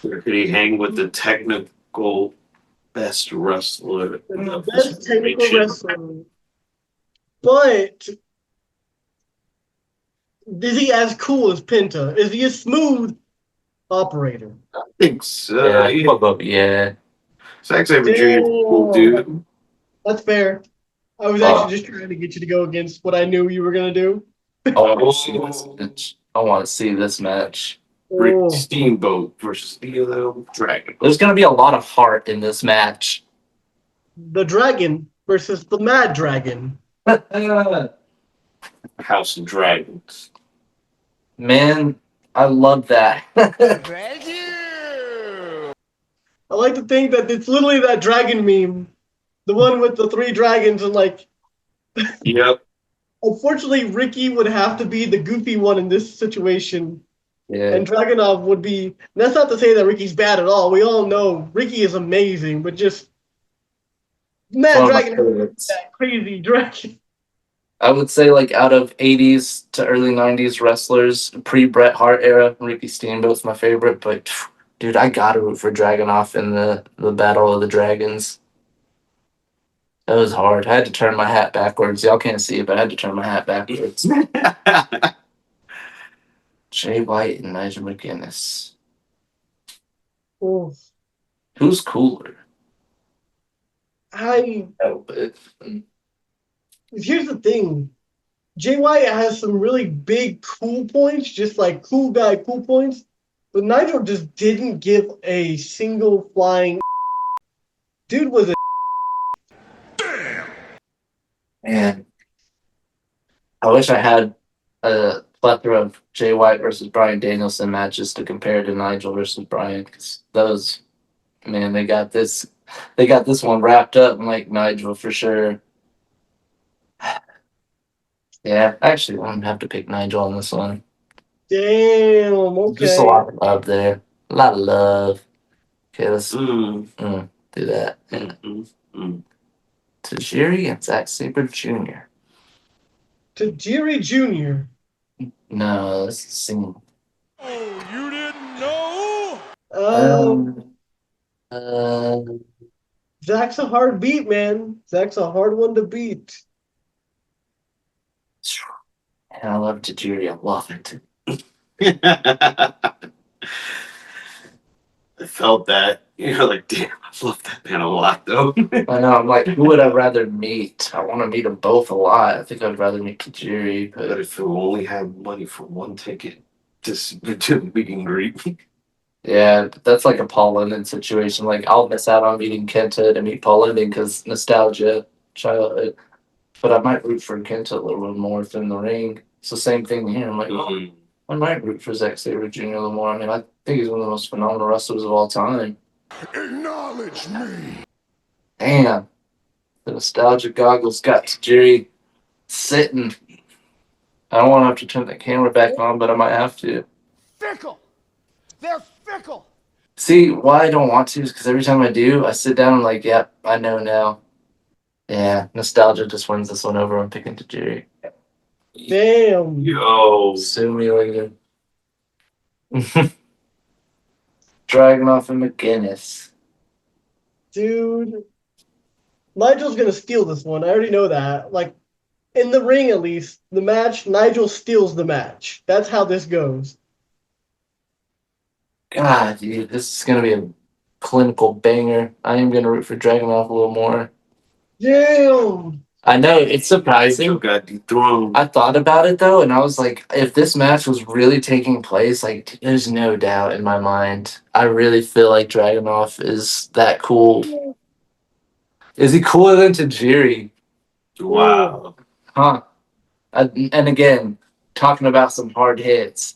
Could he hang with the technical best wrestler? the best technical wrestler. But is he as cool as Penta? Is he a smooth operator? I think so. Yeah. Zack Sabre Jr. is a cool dude. That's fair. I was actually just trying to get you to go against what I knew you were gonna do. I want to see this match. I want to see this match. Rick Steamboat versus the Little Dragon. There's going to be a lot of heart in this match. The Dragon versus the Mad Dragon. House of Dragons. Man, I love that. Thank you. I like to think that it's literally that dragon meme. The one with the 3 dragons and like. Yep. Unfortunately, Ricky would have to be the goofy one in this situation. Yeah. And Dragunov would be. That's not to say that Ricky's bad at all. We all know Ricky is amazing, but just. Mad Dragon is that crazy dragon. I would say, like, out of 80s to early 90s wrestlers, pre-Bret Hart era, Ricky Steamboat's my favorite. But, dude, I gotta root for Dragunov in the Battle of the Dragons. That was hard. I had to turn my hat backwards. Y'all can't see it, but I had to turn my hat backwards. Jay White and Nigel McGuinness. Oh. Who's cooler? Here's the thing. Jay White has some really big cool points, just like cool guy cool points. But Nigel just didn't give a single flying. Dude was a. Man, I wish I had a plethora of Jay White versus Bryan Danielson matches to compare to Nigel versus Bryan, because those, man, they got this one wrapped up like Nigel for sure. Yeah, actually, I'm gonna have to pick Nigel on this one. Damn. Okay. Just a lot of love there, a lot of love. Okay, let's do that. Tajiri and Zack Sabre Jr. Tajiri Jr. No, let's sing. Oh, you didn't know? Zach's a hard beat, man. Zach's a hard one to beat. And I love Tajiri. I love it. I felt that You're like, damn, I love that man a lot, though. I know. I'm like, who would I rather meet? I want to meet them both a lot. I think I'd rather meet Tajiri, But but if you only had money for one ticket to the meet and greet, yeah, but that's like a Paul London situation. Like, I'll miss out on meeting Kenta to meet Paul London because nostalgia, childhood. But I might root for Kenta a little bit more if in the ring. It's the same thing here. I'm like, oh, I might root for Zack Sabre Jr. a little more. I mean, I think he's one of the most phenomenal wrestlers of all time. Acknowledge me. Damn, the nostalgia goggles got Tajiri sitting. I don't want to have to turn the camera back on, but I might have to. Fickle. They're fickle. See, why I don't want to is because every time I do, I sit down and like, yep, I know now. Yeah, nostalgia just wins this one over. I'm picking Tajiri. Damn. yo, Sue me later. Dragunov and McGinnis. Dude. Nigel's gonna steal this one. I already know that. Like, in the ring at least, the match, Nigel steals the match. That's how this goes. God, dude, this is gonna be a clinical banger. I am gonna root for Dragunov a little more. Damn. I know it's surprising. Nigel got dethroned. I thought about it though, and I was like, if this match was really taking place, like, there's no doubt in my mind. I really feel like Dragunov is that cool. Is he cooler than Tajiri? Wow. Huh? And again, talking about some hard hits,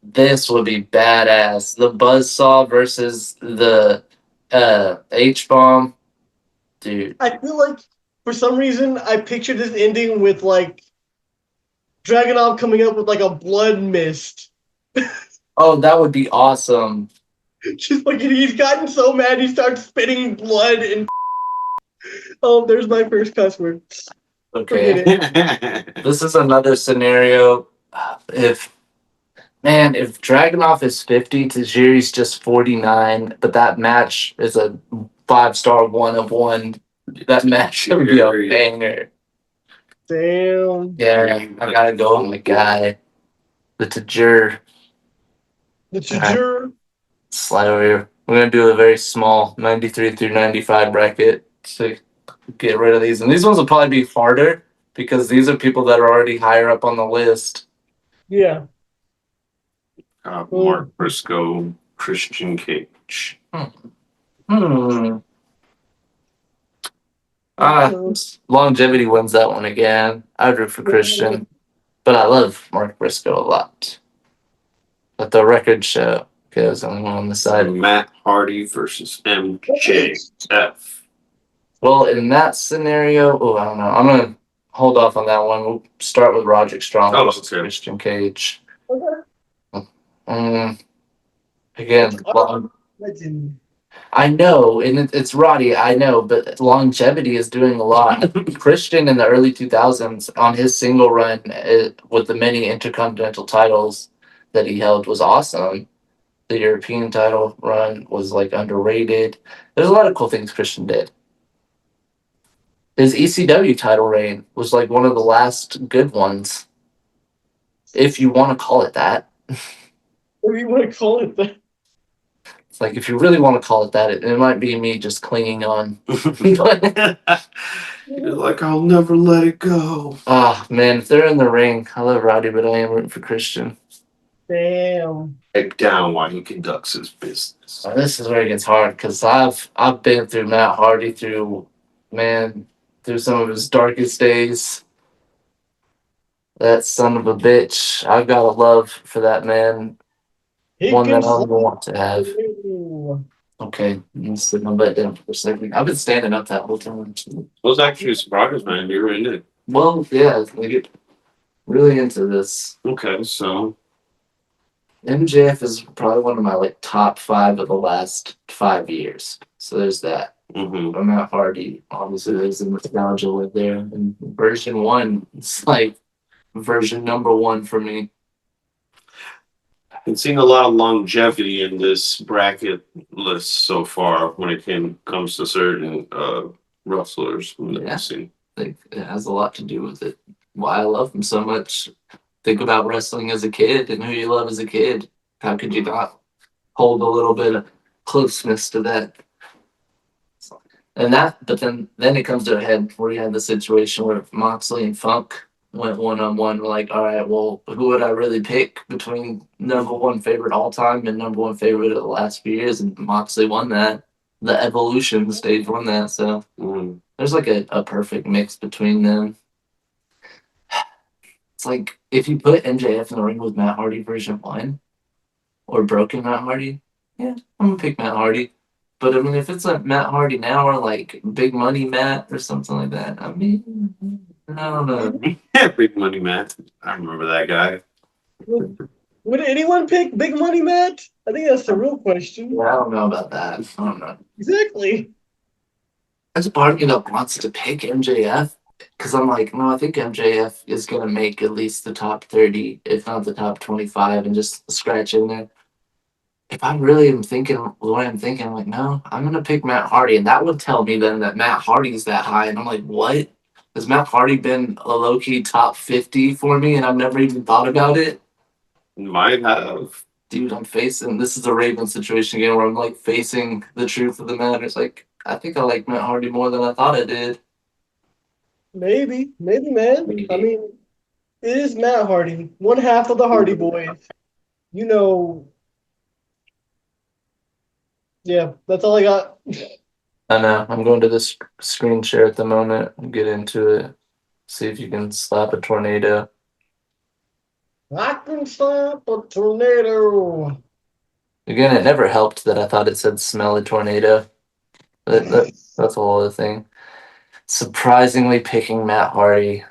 this would be badass. The Buzzsaw versus the H bomb, dude. I feel like for some reason I pictured this ending with like Dragunov coming up with like a blood mist. Oh, that would be awesome. Just like he's gotten so mad he starts spitting blood and oh, there's my first cuss word. Okay. Forget This is another scenario. If Dragunov is 50, Tajiri's just 49, but that match is a 5-star one of one. That match would be a banger. Damn. Yeah, I gotta go with my guy, the Tajir. The Chajur. Slide over here. We're gonna do a very small 93 through 95 bracket to get rid of these, and these ones will probably be harder because these are people that are already higher up on the list. Yeah. Mark Briscoe, Christian Cage. Longevity wins that one again. I'd root for Christian, but I love Mark Briscoe a lot. But the record show goes on the side. Matt Hardy versus MJF. Well, in that scenario, I don't know. I'm gonna hold off on that one. We'll start with Roderick Strong versus Christian Cage. Again, I know, and it's Roddy, I know, but longevity is doing a lot. Christian in the early 2000s on his single run with the many intercontinental titles that he held was awesome. The European title run was like underrated. There's a lot of cool things Christian did. His ECW title reign was like one of the last good ones, if you want to call it that. What do you want to call it that? It's like, if you really want to call it that, it might be me just clinging on. You're like, I'll never let it go. Ah, man, if they're in the ring, I love Roddy, but I am rooting for Christian. Damn. Take down while he conducts his business. This is where it gets hard because I've been through Matt Hardy through some of his darkest days. That son of a bitch. I've got a love for that man. One that I don't even want to have. Okay, I'm sitting my butt down for a second. I've been standing up that whole time. I was actually surprised, man. You were in it. Well, yeah, I get really into this. Okay, so MJF is probably one of my top 5 of the last 5 years. So there's that. But Matt Hardy, obviously, there's a nostalgia with there. And version 1, it's like version number 1 for me. I've been seeing a lot of longevity in this bracket list so far when it comes to certain wrestlers. Yeah. Like, it has a lot to do with it. Why I love him so much. Think about wrestling as a kid and who you love as a kid. How could you not hold a little bit closeness to that. And but then it comes to a head where you had the situation where Moxley and Funk went 1-on-1. We're like, all right, well, who would I really pick between number one favorite all time and number one favorite of the last few years? And Moxley won that. The Evolution stage won that. So there's like a perfect mix between them. It's like if you put MJF in the ring with Matt Hardy version 1 or Broken Matt Hardy, yeah, I'm going to pick Matt Hardy. But I mean, if it's like Matt Hardy now or like Big Money Matt or something like that, I mean, I don't know. Yeah, Big Money Matt. I remember that guy. Would anyone pick Big Money Matt? I think that's the real question. Yeah, I don't know about that. I don't know. Exactly. There's a part of me that wants to pick MJF because I'm like, no, I think MJF is going to make at least the top 30, if not the top 25, and just scratch in there. If I really am thinking what I'm thinking, I'm like, no, I'm going to pick Matt Hardy. And that would tell me then that Matt Hardy's that high. And I'm like, what? Has Matt Hardy been a low-key top 50 for me and I've never even thought about it? Might have. Dude, this is a Raven situation again where I'm like facing the truth of the matter. It's like, I think I like Matt Hardy more than I thought I did. Maybe, man. Maybe. I mean, it is Matt Hardy, one half of the Hardy Boys. You know, yeah, that's all I got. I know. I'm going to this screen share at the moment and get into it. See if you can slap a tornado. I can slap a tornado. Again, it never helped that I thought it said smell a tornado. That's a whole other thing. Surprisingly picking Matt Hardy.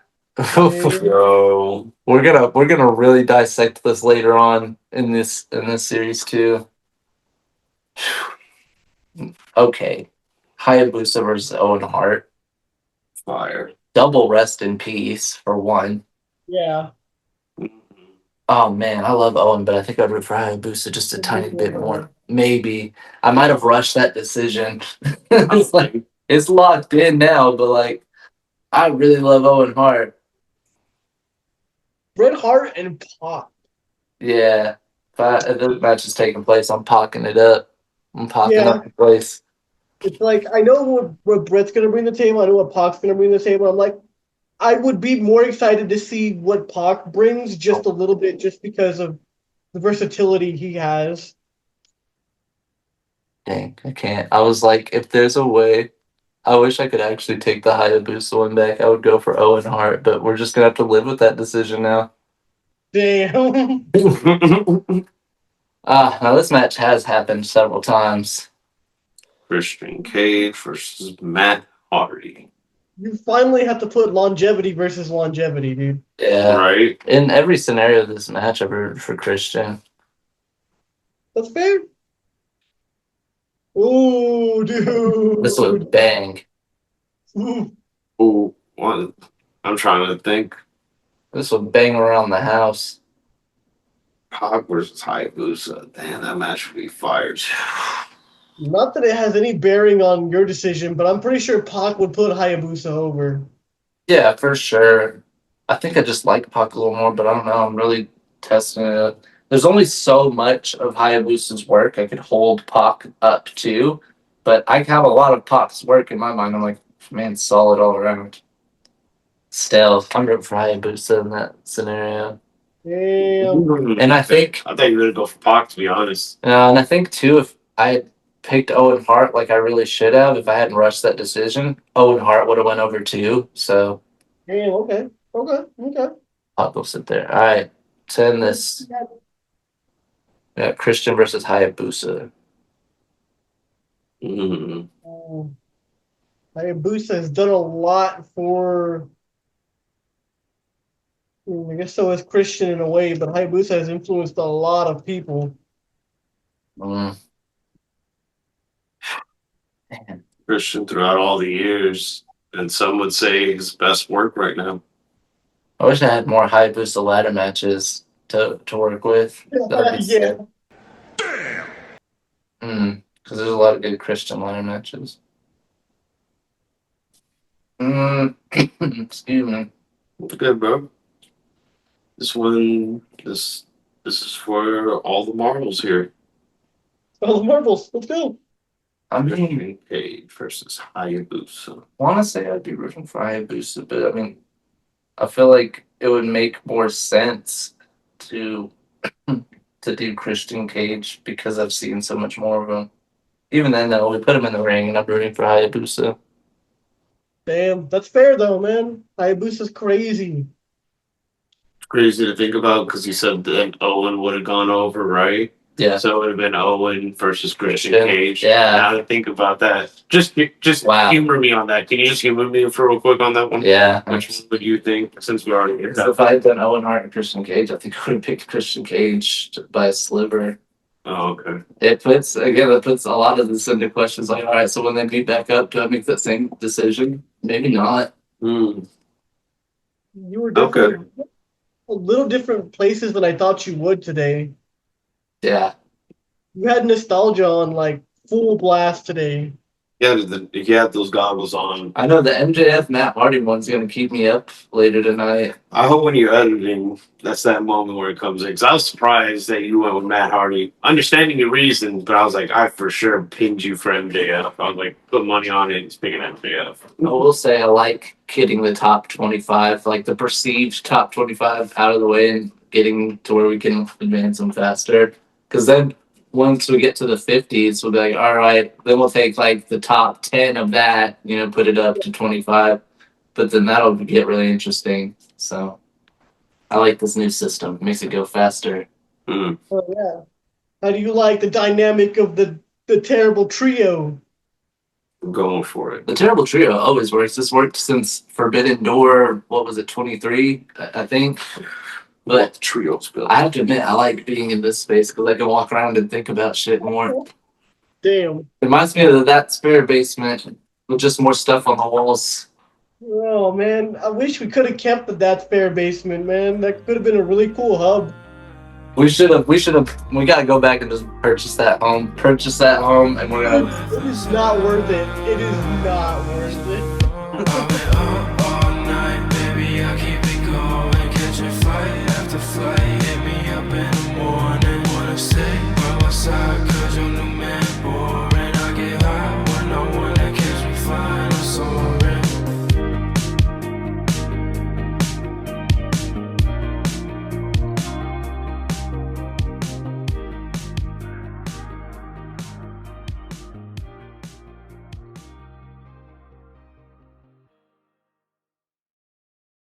Yo. We're gonna really dissect this later on in this series too. Okay. Hayabusa versus Owen Hart. Fire. Double rest in peace for one. Yeah. Oh man, I love Owen, but I think I'd root for Hayabusa just a tiny bit more. Maybe. I might have rushed that decision. It's like it's locked in now, but like I really love Owen Hart. Bret Hart and Pac. Yeah. If the match is taking place, I'm pocking it up. I'm pocking up the place. It's like I know what Bret's gonna bring to the table. I know what Pac's gonna bring to the table. I'm like, I would be more excited to see what Pac brings just a little bit, just because of the versatility he has. Dang, I can't. I was like, if there's a way, I wish I could actually take the Hayabusa one back. I would go for Owen Hart, but we're just gonna have to live with that decision now. Damn. Now this match has happened several times. Christian Cage versus Matt Hardy. You finally have to put longevity versus longevity, dude. Yeah. Right? In every scenario of this match, I rooted for Christian. That's fair. Ooh, dude. This would bang. Ooh, what? I'm trying to think. This would bang around the house. Pac versus Hayabusa. Damn, that match would be fired. Not that it has any bearing on your decision, but I'm pretty sure Pac would put Hayabusa over. Yeah, for sure. I think I just like Pac a little more, but I don't know. I'm really testing it out. There's only so much of Hayabusa's work I could hold Pac up to, but I have a lot of Pac's work in my mind. I'm like, man, solid all around. Still, I'm rooting for Hayabusa in that scenario. Damn. And I think you're gonna go for Pac, to be honest. and I think too, if I had picked Owen Hart like I really should have, if I hadn't rushed that decision, Owen Hart would have went over too. So Damn, okay. I'll go sit there. All right, to end this, we got Christian versus Hayabusa. Hayabusa has done a lot for. I guess so has Christian in a way, but Hayabusa has influenced a lot of people. Man. Christian throughout all the years, and some would say his best work right now. I wish I had more Hayabusa ladder matches to work with. That'd be sick. Because there's a lot of good Christian ladder matches. Excuse me. That's good, bro. This is for all the marbles here. Oh, the marbles. Let's go. I'm Christian Cage versus Hayabusa. want to say I'd be rooting for Hayabusa, but I mean, I feel like it would make more sense to do Christian Cage because I've seen so much more of him. Even then, though, we put him in the ring, and I'm rooting for Hayabusa. Damn, that's fair though, man. Hayabusa's crazy. It's crazy to think about because you said that Owen would have gone over, right? Yeah. So it would have been Owen versus Christian Christian, Cage. yeah. Now to think about that, just Wow. humor me on that. Can you just humor me for real quick on that one? Yeah. Which one would you think? Since we already hit So if I had done Owen Hart and Christian Cage, I think I would have picked Christian Cage by a sliver. Oh, okay. It puts a lot of this into questions. Like, all right, so when they meet back up, do I make that same decision? Maybe not. Mm. You were definitely a little different places than I thought you would today. Yeah. You had nostalgia on like full blast today. Yeah, he had those goggles on. I know the MJF Matt Hardy one's gonna keep me up later tonight. I hope when you're editing, that's that moment where it comes in. Because I was surprised that you went with Matt Hardy, understanding your reason, but I was like, I for sure pinned you for MJF. I was like, put money on it. He's picking MJF. I will say I like getting the top 25, like the perceived top 25 out of the way and getting to where we can advance them faster. Because then once we get to the 50s, we'll be like, all right, then we'll take like the top 10 of that, put it up to 25. But then that'll get really interesting. So I like this new system. It makes it go faster. Mm. Oh yeah. How do you like the dynamic of the terrible trio? I'm going for it. The terrible trio always works. This worked since Forbidden Door, what was it, 23, I think? But the trio spill. I have to admit, I like being in this space because I can walk around and think about shit more. Damn. It reminds me of that spare basement with just more stuff on the walls. Oh man, I wish we could have kept that spare basement, man. That could have been a really cool hub. We gotta go back and just purchase that home, and we're gonna. It is not worth it. It is not worth it.